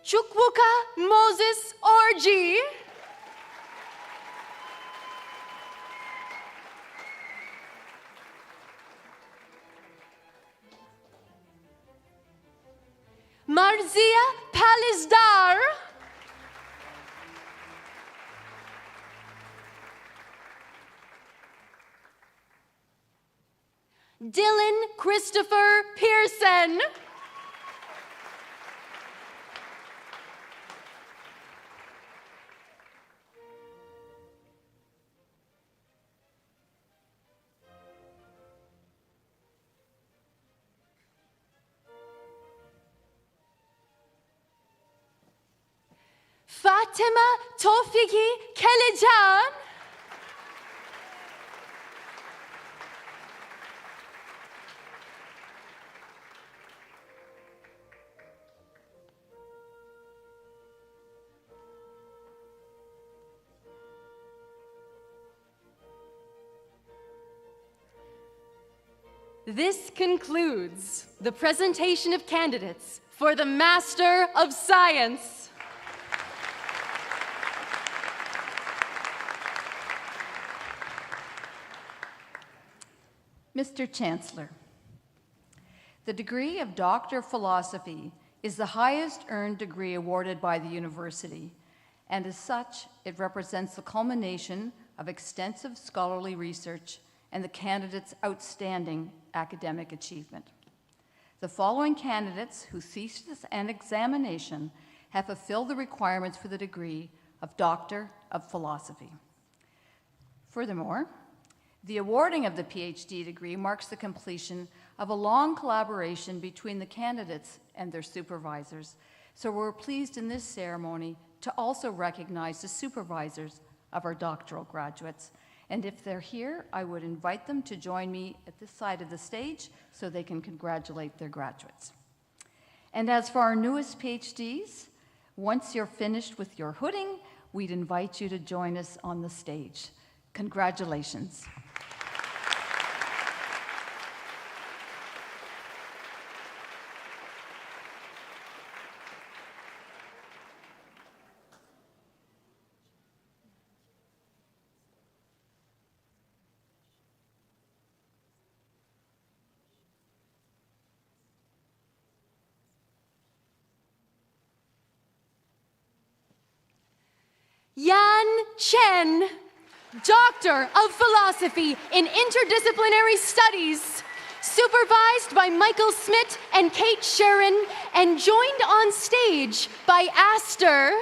Chukwuka Moses Orji. Marzia Palisdar. Dylan Christopher Pearson. Fatima Tofiki Kelejan. This concludes the presentation of candidates for the Master of Science. Mr. Chancellor, the degree of Doctor of Philosophy is the highest earned degree awarded by the university, and as such, it represents the culmination of extensive scholarly research and the candidate's outstanding academic achievement. The following candidates whose thesis and examination have fulfilled the requirements for the degree of Doctor of Philosophy. Furthermore, the awarding of the PhD degree marks the completion of a long collaboration between the candidates and their supervisors, so we're pleased in this ceremony to also recognize the supervisors of our doctoral graduates. And if they're here, I would invite them to join me at this side of the stage so they can congratulate their graduates. And as for our newest PhDs, once you're finished with your hooding, we'd invite you to join us on the stage. Congratulations. Yan Chen, Doctor of Philosophy in Interdisciplinary Studies, supervised by Michael Smith and Kate Sharon, and joined on stage by Aster.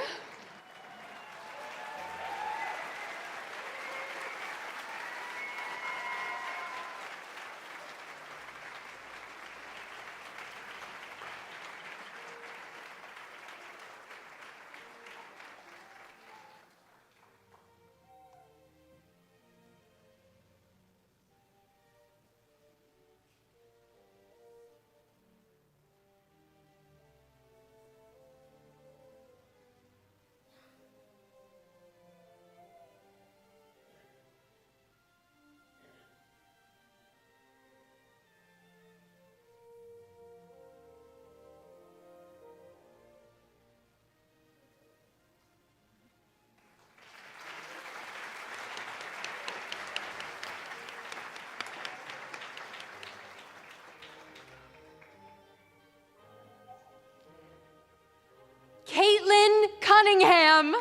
Caitlin Cunningham,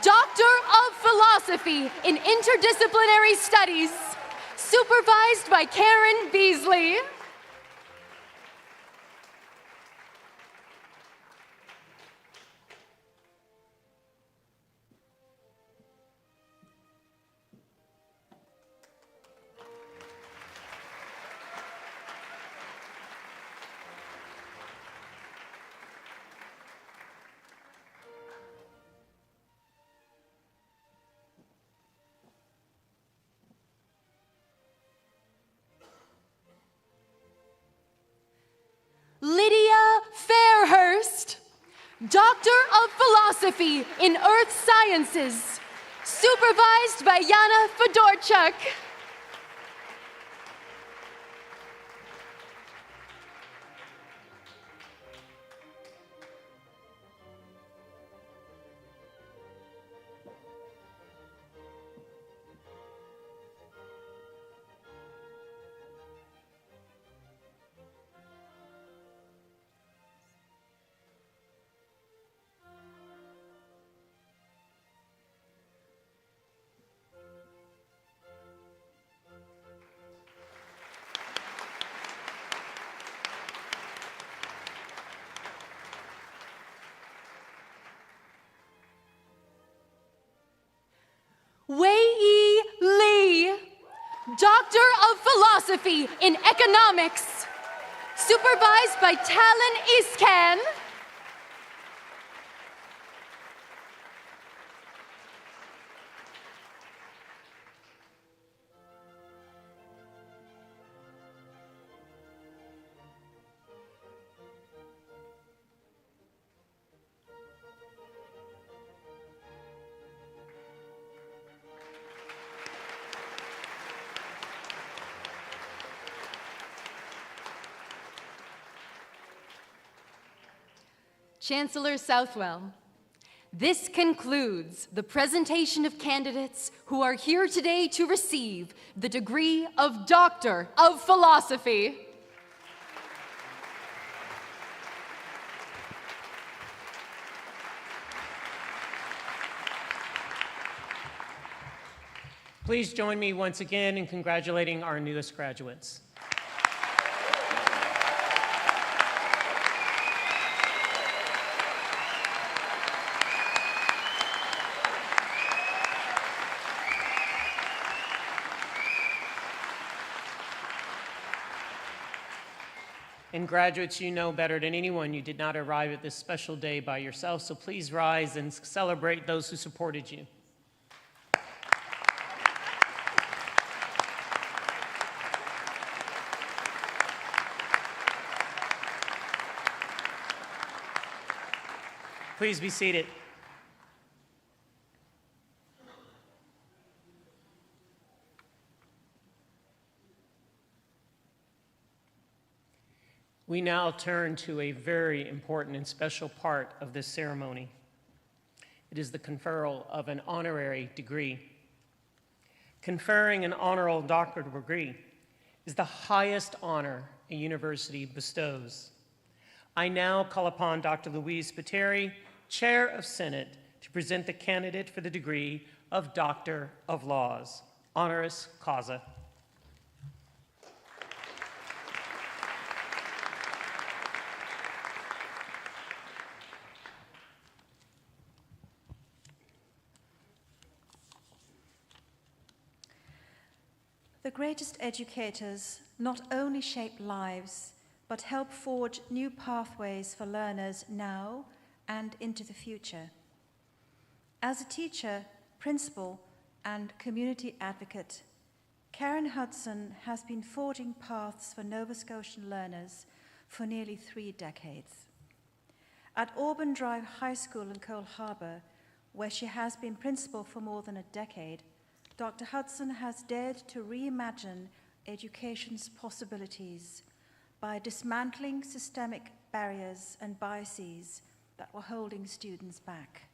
Doctor of Philosophy in Interdisciplinary Studies, supervised by Karen Beasley. Lydia Fairhurst, Doctor of Philosophy in Earth Sciences, supervised by Yana Fedorchuk. philosophy in economics, supervised by Talon Iskan. Chancellor Southwell, this concludes the presentation of candidates who are here today to receive the degree of Doctor of Philosophy. Please join me once again in congratulating our newest graduates. And graduates, you know better than anyone you did not arrive at this special day by yourself, so please rise and celebrate those who supported you. Please be seated. We now turn to a very important and special part of this ceremony. It is the conferral of an honorary degree. Conferring an honorary doctorate degree is the highest honor a university bestows. I now call upon Dr. Louise Spiteri, Chair of Senate, to present the candidate for the degree of Doctor of Laws, honoris causa. The greatest educators not only shape lives, but help forge new pathways for learners now and into the future. As a teacher, principal, and community advocate, Karen Hudson has been forging paths for Nova Scotian learners for nearly 3 decades. At Auburn Drive High School in Cole Harbour, where she has been principal for more than a decade, Dr. Hudson has dared to reimagine education's possibilities by dismantling systemic barriers and biases that were holding students back,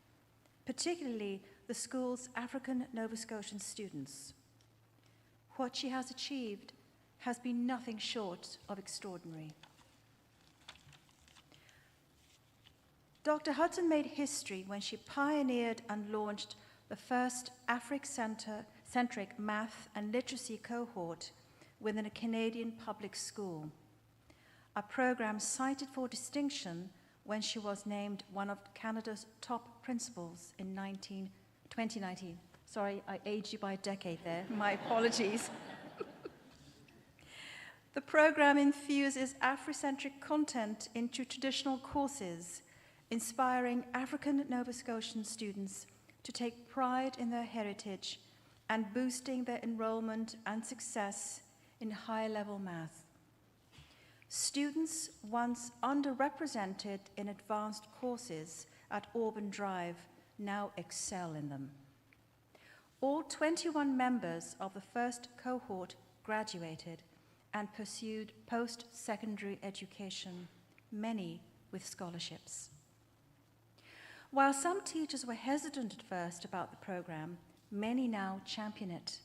particularly the school's African Nova Scotian students. What she has achieved has been nothing short of extraordinary. Dr. Hudson made history when she pioneered and launched the first African-centric math and literacy cohort within a Canadian public school, a program cited for distinction when she was named one of Canada's top principals in 2019. Sorry, I aged you by a decade there. My apologies. The program infuses Afrocentric content into traditional courses, inspiring African Nova Scotian students to take pride in their heritage and boosting their enrollment and success in high-level math. Students once underrepresented in advanced courses at Auburn Drive now excel in them. All 21 members of the first cohort graduated and pursued post-secondary education, many with scholarships. While some teachers were hesitant at first about the program, many now champion it,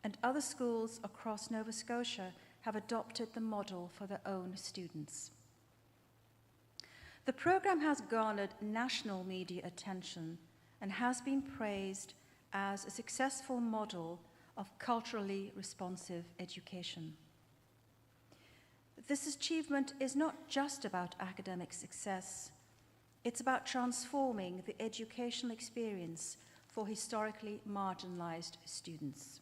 and other schools across Nova Scotia have adopted the model for their own students. The program has garnered national media attention and has been praised as a successful model of culturally responsive education. This achievement is not just about academic success. It's about transforming the educational experience for historically marginalized students.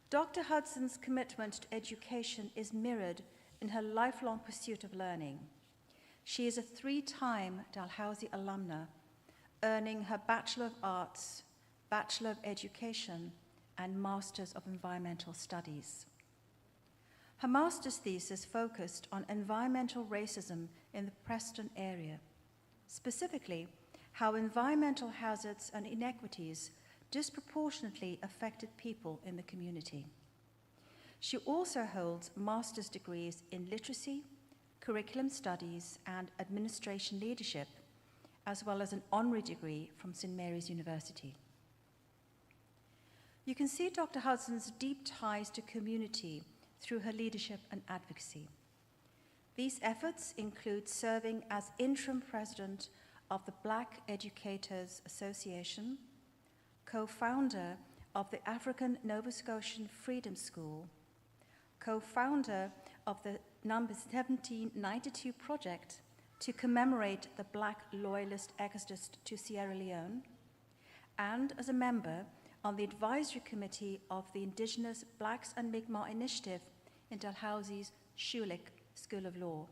Dr. Hudson's commitment to education is mirrored in her lifelong pursuit of learning. She is a 3-time Dalhousie alumna, earning her Bachelor of Arts, Bachelor of Education, and Masters of Environmental Studies. Her master's thesis focused on environmental racism in the Preston area, specifically how environmental hazards and inequities disproportionately affected people in the community. She also holds master's degrees in literacy, curriculum studies, and administration leadership, as well as an honorary degree from St. Mary's University. You can see Dr. Hudson's deep ties to community through her leadership and advocacy. These efforts include serving as interim president of the Black Educators Association, co-founder of the African Nova Scotian Freedom School, co-founder of the number 1792 project to commemorate the Black Loyalist exodus to Sierra Leone, and as a member on the advisory committee of the Indigenous Blacks and Mi'kmaq Initiative in Dalhousie's Schulich School of Law.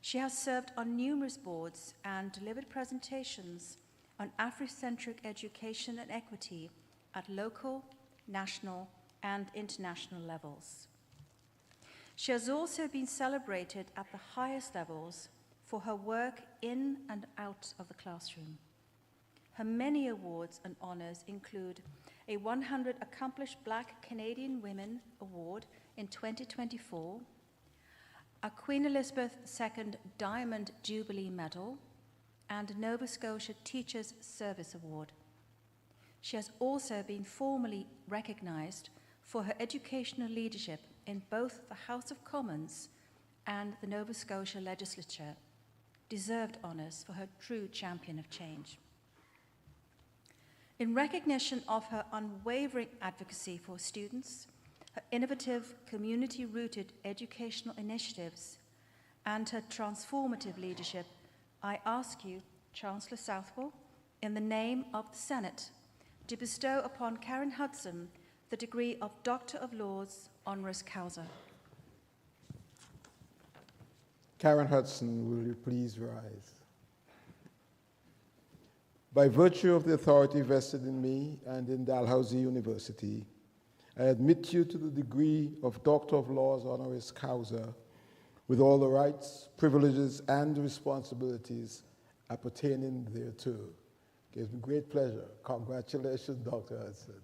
She has served on numerous boards and delivered presentations on Afrocentric education and equity at local, national, and international levels. She has also been celebrated at the highest levels for her work in and out of the classroom. Her many awards and honors include a 100 Accomplished Black Canadian Women Award in 2024, a Queen Elizabeth II Diamond Jubilee Medal, and a Nova Scotia Teachers Service Award. She has also been formally recognized for her educational leadership in both the House of Commons and the Nova Scotia Legislature, deserved honors for her true champion of change. In recognition of her unwavering advocacy for students, her innovative, community-rooted educational initiatives, and her transformative leadership, I ask you, Chancellor Southwell, in the name of the Senate, to bestow upon Karen Hudson the degree of Doctor of Laws, honoris causa. Karen Hudson, will you please rise? By virtue of the authority vested in me and in Dalhousie University, I admit you to the degree of Doctor of Laws honoris causa with all the rights, privileges, and responsibilities appertaining thereto. It gives me great pleasure. Congratulations, Dr. Hudson.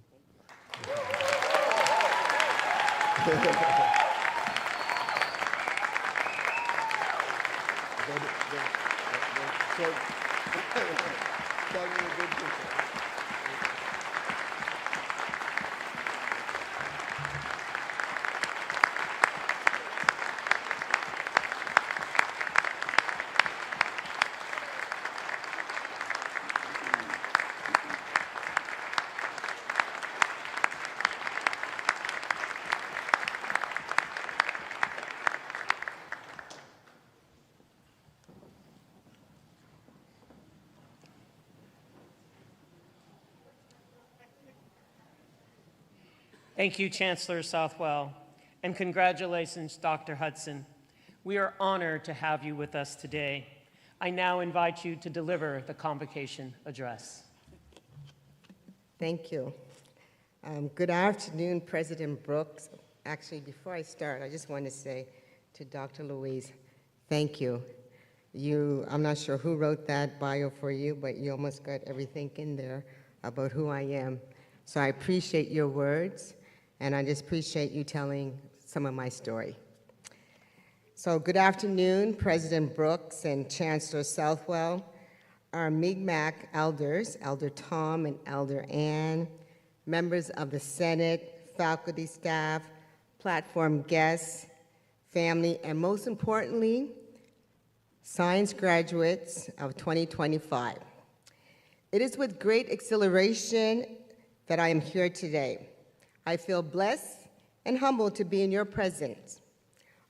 Thank you, Chancellor Southwell, and congratulations, Dr. Hudson. We are honored to have you with us today. I now invite you to deliver the Convocation address. Thank you. Good afternoon, President Brooks. Actually, before I start, I just want to say to Dr. Louise, thank you. I'm not sure who wrote that bio for you, but you almost got everything in there about who I am. So I appreciate your words, and I just appreciate you telling some of my story. So good afternoon, President Brooks and Chancellor Southwell, our Mi'kmaq elders, Elder Tom and Elder Ann, members of the Senate, faculty, staff, platform guests, family, and most importantly, science graduates of 2025. It is with great exhilaration that I am here today. I feel blessed and humbled to be in your presence.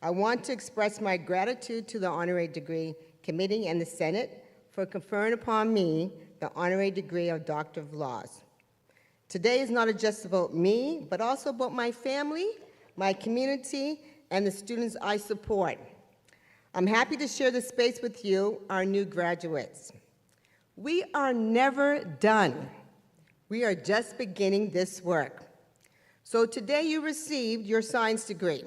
I want to express my gratitude to the Honorary Degree Committee and the Senate for conferring upon me the honorary degree of Doctor of Laws. Today is not just about me, but also about my family, my community, and the students I support. I'm happy to share this space with you, our new graduates. We are never done. We are just beginning this work. So today you received your science degree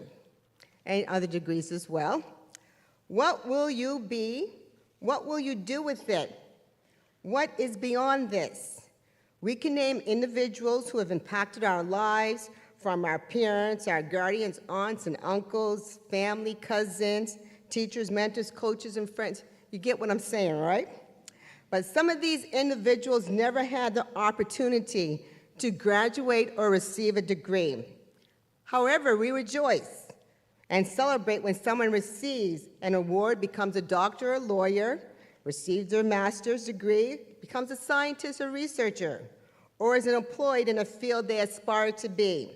and other degrees as well. What will you be? What will you do with it? What is beyond this? We can name individuals who have impacted our lives, from our parents, our guardians, aunts and uncles, family, cousins, teachers, mentors, coaches, and friends. You get what I'm saying, right? But some of these individuals never had the opportunity to graduate or receive a degree. However, we rejoice and celebrate when someone receives an award, becomes a doctor or lawyer, receives their master's degree, becomes a scientist or researcher, or is employed in a field they aspire to be.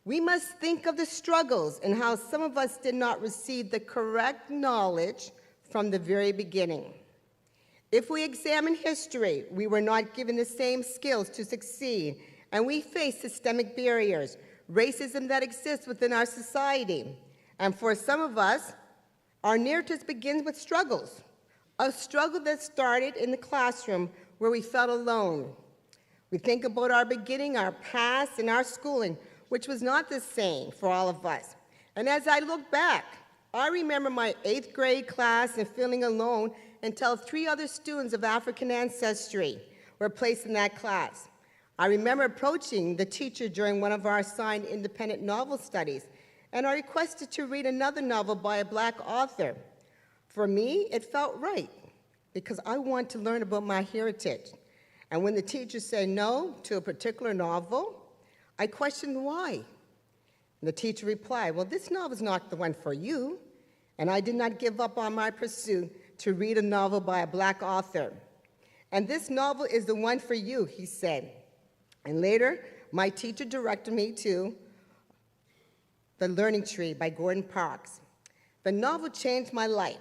We must think of the struggles and how some of us did not receive the correct knowledge from the very beginning. If we examine history, we were not given the same skills to succeed, and we face systemic barriers, racism that exists within our society. And for some of us, our narrative begins with struggles, a struggle that started in the classroom where we felt alone. We think about our beginning, our past, and our schooling, which was not the same for all of us. And as I look back, I remember my 8th grade class and feeling alone until 3 other students of African ancestry were placed in that class. I remember approaching the teacher during one of our assigned independent novel studies, and I requested to read another novel by a Black author. For me, it felt right, because I want to learn about my heritage. And when the teacher said no to a particular novel, I questioned why. And the teacher replied, well, this novel is not the one for you. And I did not give up on my pursuit to read a novel by a Black author. And this novel is the one for you, he said. And later, my teacher directed me to The Learning Tree by Gordon Parks. The novel changed my life.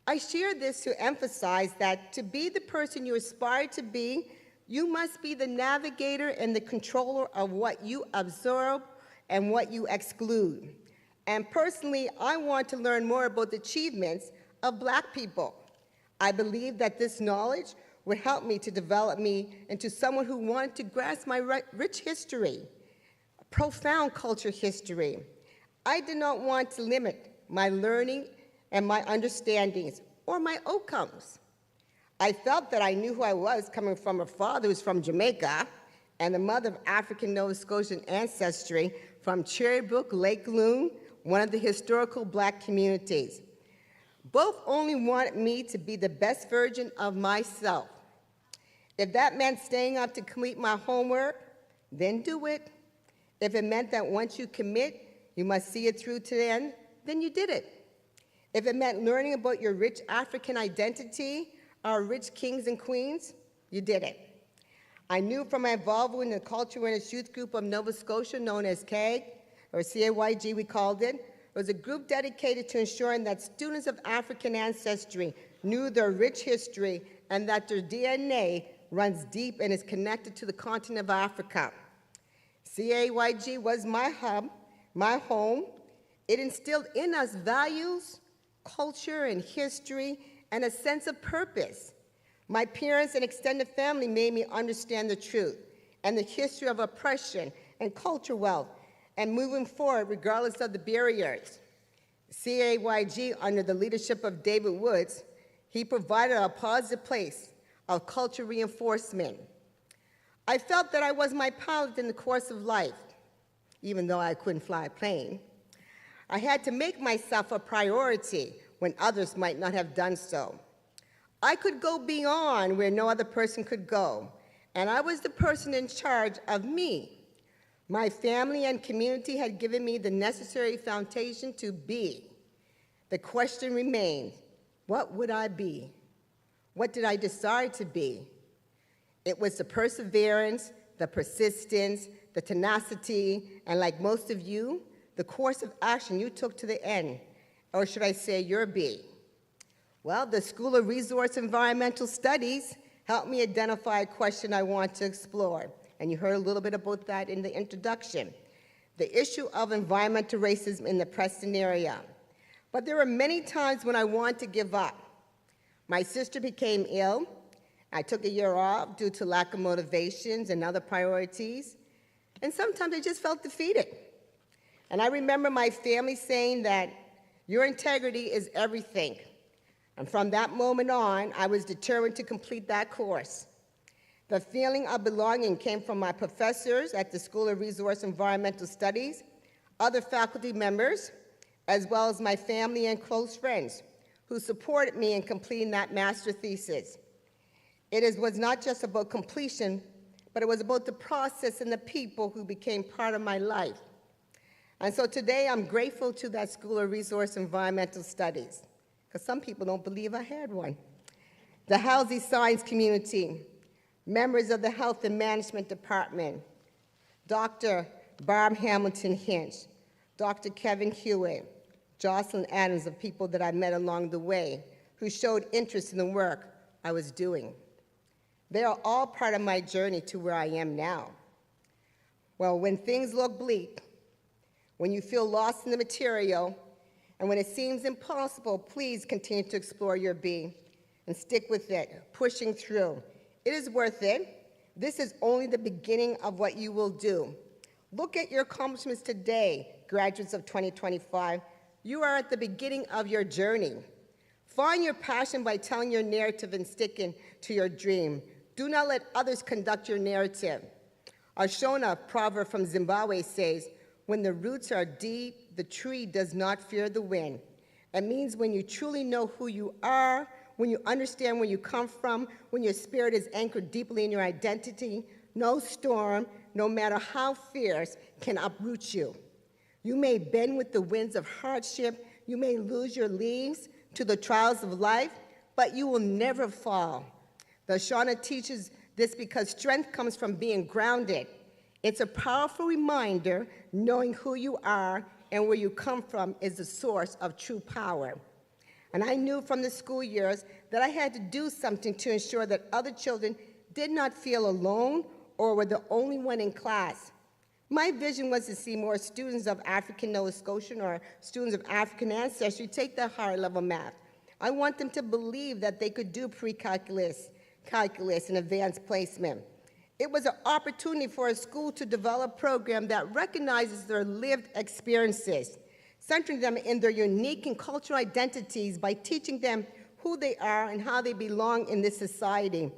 I share this to emphasize that to be the person you aspire to be, you must be the navigator and the controller of what you absorb and what you exclude. And personally, I want to learn more about the achievements of Black people. I believe that this knowledge would help me to develop me into someone who wanted to grasp my rich history, profound culture history. I did not want to limit my learning and my understandings or my outcomes. I felt that I knew who I was, coming from a father who's from Jamaica and the mother of African Nova Scotian ancestry from Cherrybrook, Lake Loon, one of the historical Black communities. Both only wanted me to be the best version of myself. If that meant staying up to complete my homework, then do it. If it meant that once you commit, you must see it through to the end, then you did it. If it meant learning about your rich African identity, our rich kings and queens, you did it. I knew from my involvement in the Culture Awareness Youth Group of Nova Scotia, known as CAG, or CAYG we called it, was a group dedicated to ensuring that students of African ancestry knew their rich history and that their DNA runs deep and is connected to the continent of Africa. CAYG was my hub, my home. It instilled in us values, culture, and history, and a sense of purpose. My parents and extended family made me understand the truth and the history of oppression and culture wealth, and moving forward regardless of the barriers. CAYG, under the leadership of David Woods, he provided a positive place of culture reinforcement. I felt that I was my pilot in the course of life, even though I couldn't fly a plane. I had to make myself a priority when others might not have done so. I could go beyond where no other person could go, and I was the person in charge of me. My family and community had given me the necessary foundation to be. The question remained, what would I be? What did I desire to be? It was the perseverance, the persistence, the tenacity, and like most of you, the course of action you took to the end, or should I say your B. Well, the School of Resource Environmental Studies helped me identify a question I want to explore, and you heard a little bit about that in the introduction. The issue of environmental racism in the Preston area. But there were many times when I wanted to give up. My sister became ill. I took a year off due to lack of motivations and other priorities. And sometimes I just felt defeated. And I remember my family saying that your integrity is everything. And from that moment on, I was determined to complete that course. The feeling of belonging came from my professors at the School of Resource Environmental Studies, other faculty members, as well as my family and close friends who supported me in completing that master thesis. Was not just about completion, but it was about the process and the people who became part of my life. And so today I'm grateful to that School of Resource Environmental Studies, because some people don't believe I had one. The Dalhousie Science Community, members of the Health and Management Department, Dr. Barb Hamilton Hinch, Dr. Kevin Hewitt, Jocelyn Adams, of people that I met along the way who showed interest in the work I was doing. They are all part of my journey to where I am now. Well, when things look bleak, when you feel lost in the material, and when it seems impossible, please continue to explore your being and stick with it, pushing through. It is worth it. This is only the beginning of what you will do. Look at your accomplishments today, graduates of 2025. You are at the beginning of your journey. Find your passion by telling your narrative and sticking to your dream. Do not let others conduct your narrative. A Shona proverb from Zimbabwe says, when the roots are deep, the tree does not fear the wind. It means when you truly know who you are, when you understand where you come from, when your spirit is anchored deeply in your identity, no storm, no matter how fierce, can uproot you. You may bend with the winds of hardship, you may lose your leaves to the trials of life, but you will never fall. The Shona teaches this because strength comes from being grounded. It's a powerful reminder knowing who you are and where you come from is the source of true power. And I knew from the school years that I had to do something to ensure that other children did not feel alone or were the only one in class. My vision was to see more students of African Nova Scotian or students of African ancestry take the higher level math. I want them to believe that they could do pre-calculus, calculus, and advanced placement. It was an opportunity for a school to develop a program that recognizes their lived experiences, centering them in their unique and cultural identities by teaching them who they are and how they belong in this society.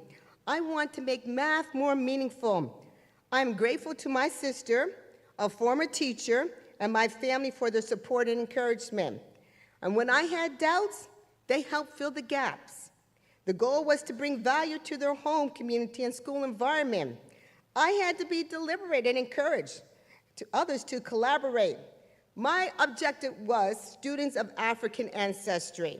I want to make math more meaningful. I'm grateful to my sister, a former teacher, and my family for their support and encouragement. And when I had doubts, they helped fill the gaps. The goal was to bring value to their home, community, and school environment. I had to be deliberate and encourage to others to collaborate. My objective was students of African ancestry.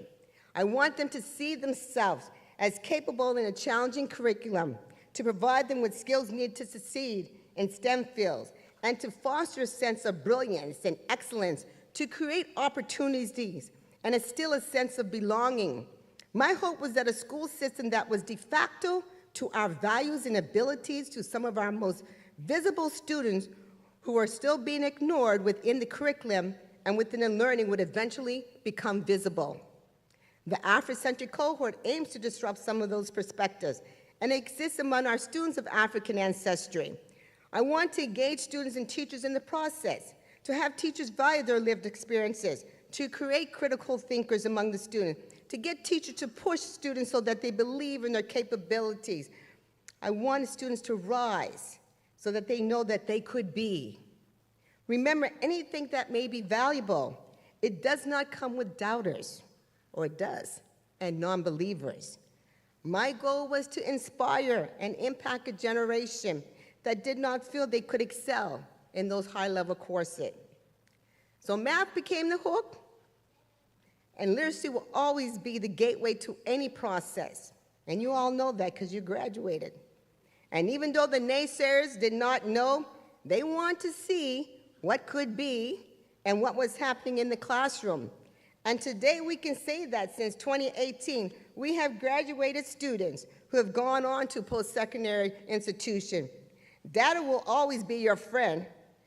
I want them to see themselves as capable in a challenging curriculum, to provide them with skills needed to succeed in STEM fields, and to foster a sense of brilliance and excellence, to create opportunities and instill a sense of belonging. My hope was that a school system that was de facto to our values and abilities to some of our most visible students who are still being ignored within the curriculum and within the learning would eventually become visible. The Afrocentric cohort aims to disrupt some of those perspectives and exists among our students of African ancestry. I want to engage students and teachers in the process, to have teachers value their lived experiences, to create critical thinkers among the students, to get teachers to push students so that they believe in their capabilities. I want students to rise so that they know that they could be. Remember, anything that may be valuable, it does not come with doubters, or it does, and non-believers. My goal was to inspire and impact a generation that did not feel they could excel in those high-level courses. So math became the hook, and literacy will always be the gateway to any process. And you all know that because you graduated. And even though the naysayers did not know, they want to see what could be and what was happening in the classroom. And today we can say that since 2018, we have graduated students who have gone on to post-secondary institutions. Data will always be your friend.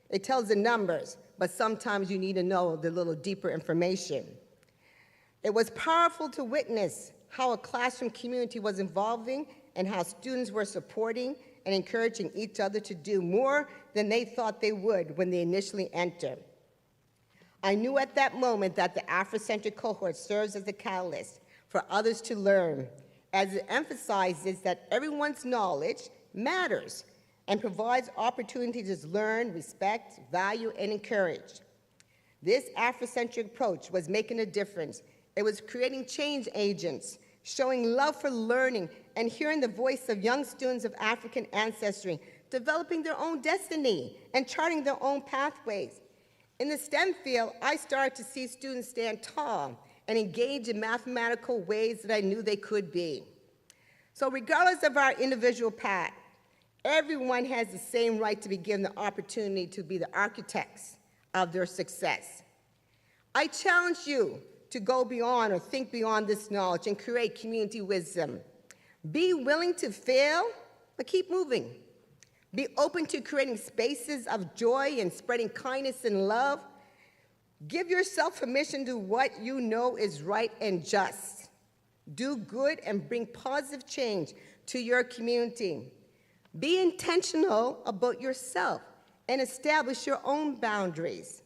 It tells the numbers, but sometimes you need to know the little deeper information. It was powerful to witness how a classroom community was evolving and how students were supporting and encouraging each other to do more than they thought they would when they initially entered. I knew at that moment that the Afrocentric cohort serves as a catalyst for others to learn, as it emphasizes that everyone's knowledge matters and provides opportunities to learn, respect, value, and encourage. This Afrocentric approach was making a difference. It was creating change agents, showing love for learning, and hearing the voice of young students of African ancestry, developing their own destiny and charting their own pathways. In the STEM field, I started to see students stand tall and engage in mathematical ways that I knew they could be. So regardless of our individual path, everyone has the same right to be given the opportunity to be the architects of their success. I challenge you to go beyond or think beyond this knowledge and create community wisdom. Be willing to fail, but keep moving. Be open to creating spaces of joy and spreading kindness and love. Give yourself permission to do what you know is right and just. Do good and bring positive change to your community. Be intentional about yourself and establish your own boundaries.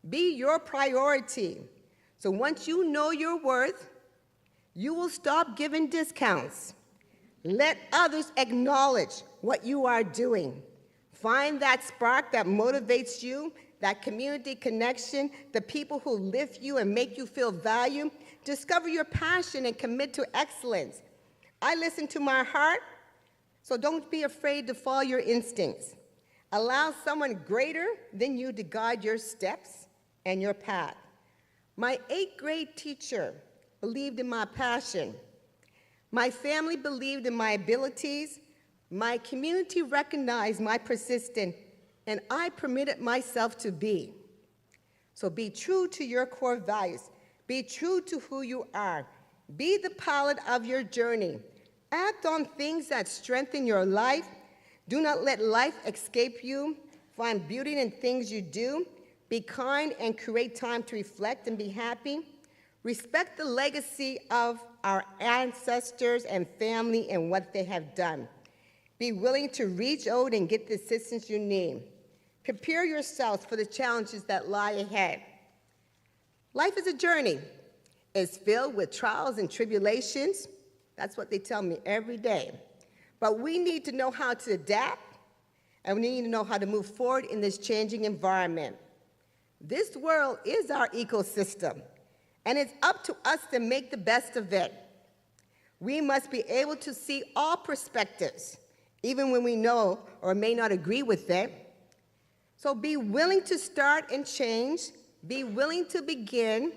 Be your priority. So once you know your worth, you will stop giving discounts. Let others acknowledge what you are doing. Find that spark that motivates you, that community connection, the people who lift you and make you feel valued. Discover your passion and commit to excellence. I listen to my heart, so don't be afraid to follow your instincts. Allow someone greater than you to guide your steps and your path. My 8th grade teacher believed in my passion. My family believed in my abilities. My community recognized my persistence, and I permitted myself to be. So be true to your core values. Be true to who you are. Be the pilot of your journey. Act on things that strengthen your life. Do not let life escape you. Find beauty in things you do. Be kind and create time to reflect and be happy. Respect the legacy of our ancestors and family and what they have done. Be willing to reach out and get the assistance you need. Prepare yourselves for the challenges that lie ahead. Life is a journey. It's filled with trials and tribulations. That's what they tell me every day. But we need to know how to adapt, and we need to know how to move forward in this changing environment. This world is our ecosystem, and it's up to us to make the best of it. We must be able to see all perspectives, even when we know or may not agree with them. So be willing to start and change. Be willing to begin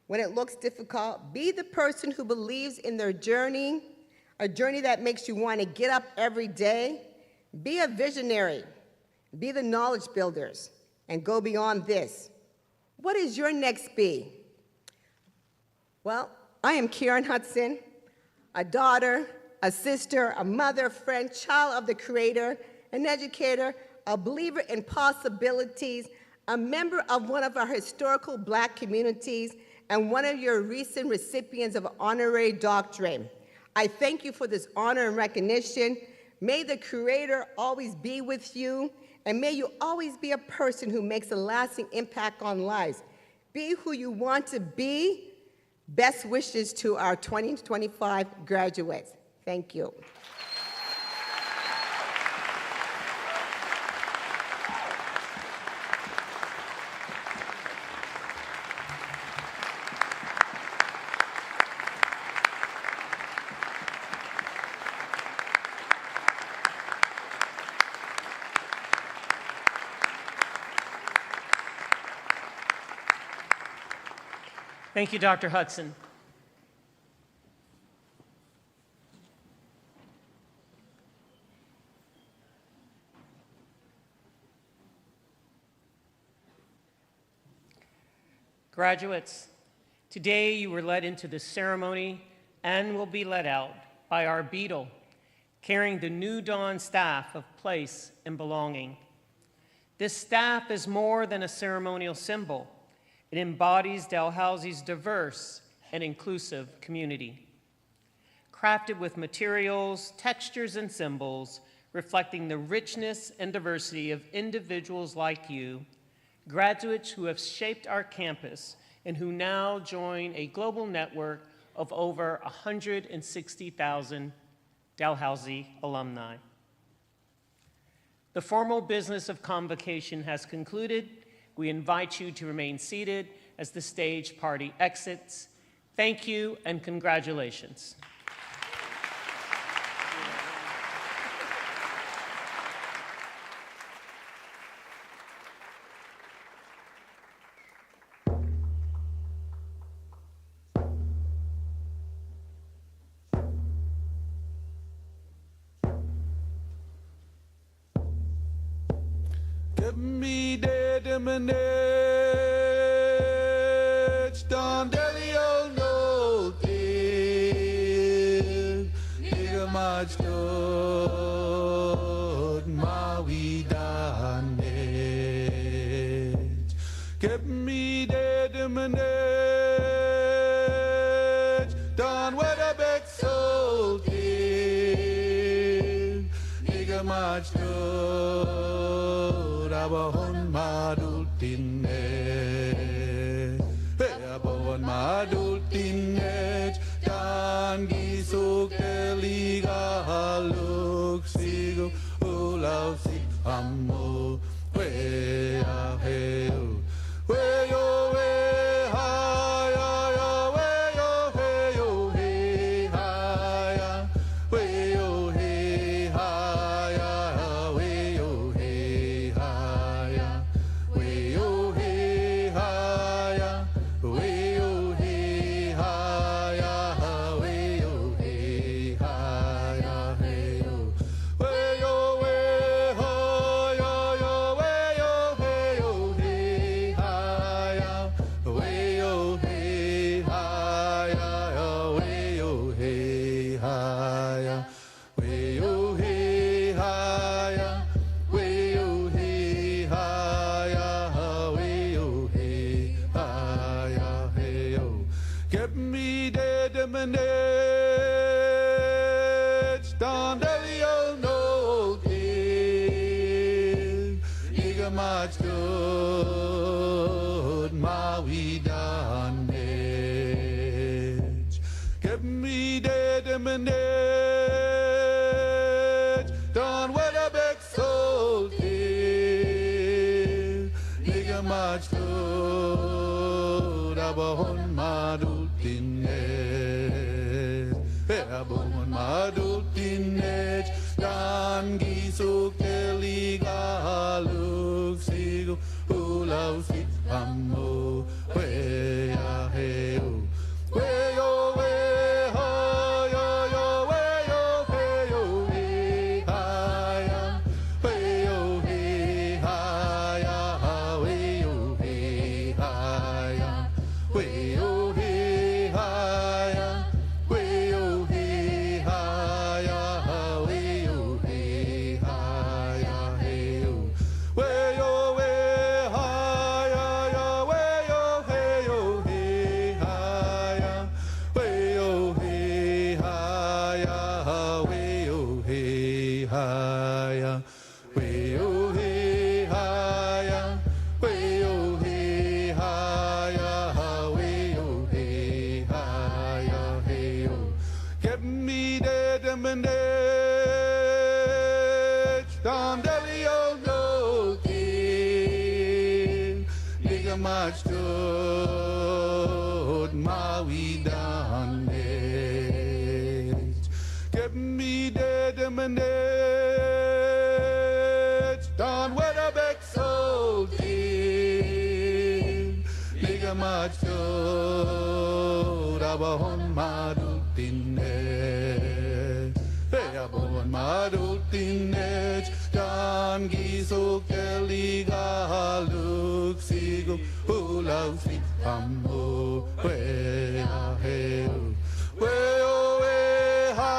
when it looks difficult. Be the person who believes in their journey, a journey that makes you want to get up every day. Be a visionary. Be the knowledge builders. And go beyond this. What is your next be? Well, I am Kieran Hudson, a daughter, a sister, a mother, friend, child of the Creator, an educator, a believer in possibilities, a member of one of our historical Black communities, and one of your recent recipients of an honorary doctorate. I thank you for this honor and recognition. May the Creator always be with you, and may you always be a person who makes a lasting impact on lives. Be who you want to be. Best wishes to our 2025 graduates. Thank you. Thank you, Dr. Hudson. Graduates, today you were led into the ceremony and will be led out by our beadle. carrying the New Dawn staff of place and belonging. This staff is more than a ceremonial symbol. It embodies Dalhousie's diverse and inclusive community. Crafted with materials, textures, and symbols reflecting the richness and diversity of individuals like you, graduates who have shaped our campus and who now join a global network of over 160,000 Dalhousie alumni. The formal business of Convocation has concluded. We invite you to remain seated as the stage party exits. Thank you and congratulations. Give me the manage, don't delio no thing, nigga much good, my we done it. Give me the manage, don't what a big soul thing, nigga much good. Abahon madultinet, abahon madultinet, dan gisuk eliga haluk sigo ulau si amo we aheu we yo we ha ya we yo he ha ya we yo he ha ya we yo he Give me the manage, don't delio no thing, nigga much good, my we done it. Give me the manage, don't what a big soul thing, nigga much good, abahon madultinet, abahon madultinet, dan gisuk eliga haluk sigo ulau si amo we aheu we yo we ha yo yo we yo he yo he ha ya we yo he ha ya we yo he ha ya we yo he ha ya we yo he ha ya we yo he ha ya he yo we yo we ha ya ya we yo he yo he ha ya we yo he ha ya we yo he ha ya we yo he ha ya we yo he ha ya we yo he ha ya he yo give me the manage, don't delio no thing, nigga much good, my we done it. Give me the manage, don't what a big soul thing, nigga much good, abahon madultinet, abahon madultinet, dan gisuk eliga haluk sigo ulau si amo we aheu we yo we ha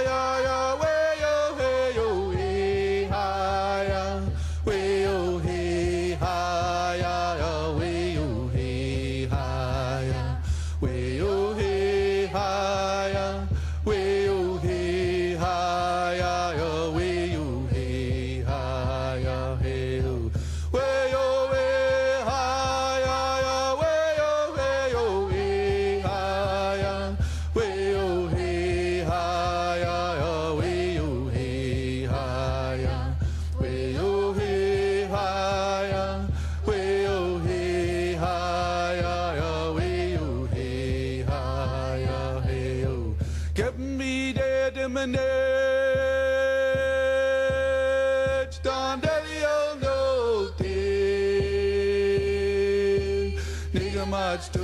ya ya we yo Give me the dimminage, don't delio no day. Nigga much stood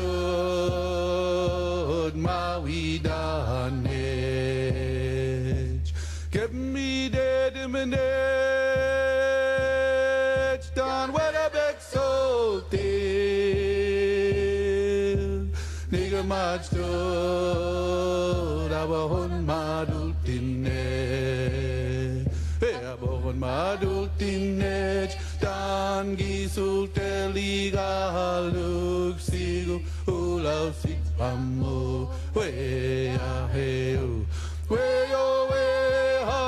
my weed on edge. Give me the dimminage, don't what a big soul till. Nigga much stood, I will madultinech dan gisul teliga luxigo ulau sikpamo we ya heu we yo we ha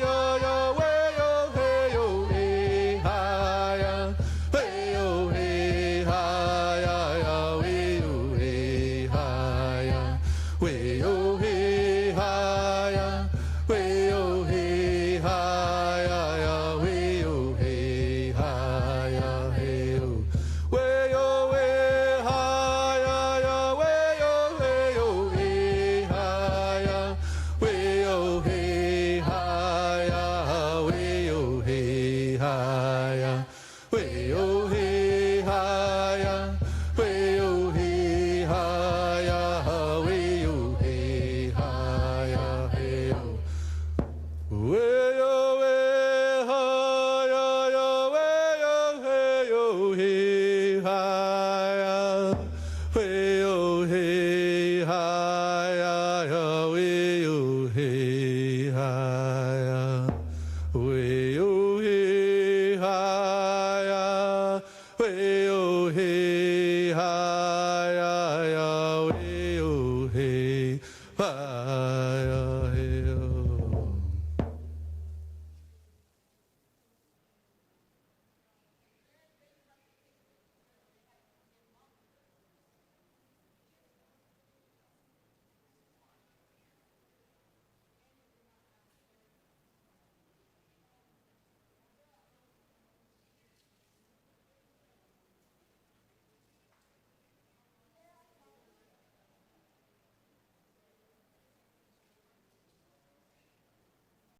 ya ya we yo he yo he ha ya we yo he ha ya ya we yo he ha ya we yo he ha ya we yo he ha ya ya we yo he ha ya he yo we yo we ha ya ya we yo he yo he ha ya we yo he ha ya we yo he ha ya we yo he ha ya we yo he ha ya we yo he ha ya he yo we yo we ha ya ya we yo he yo he ha ya we yo he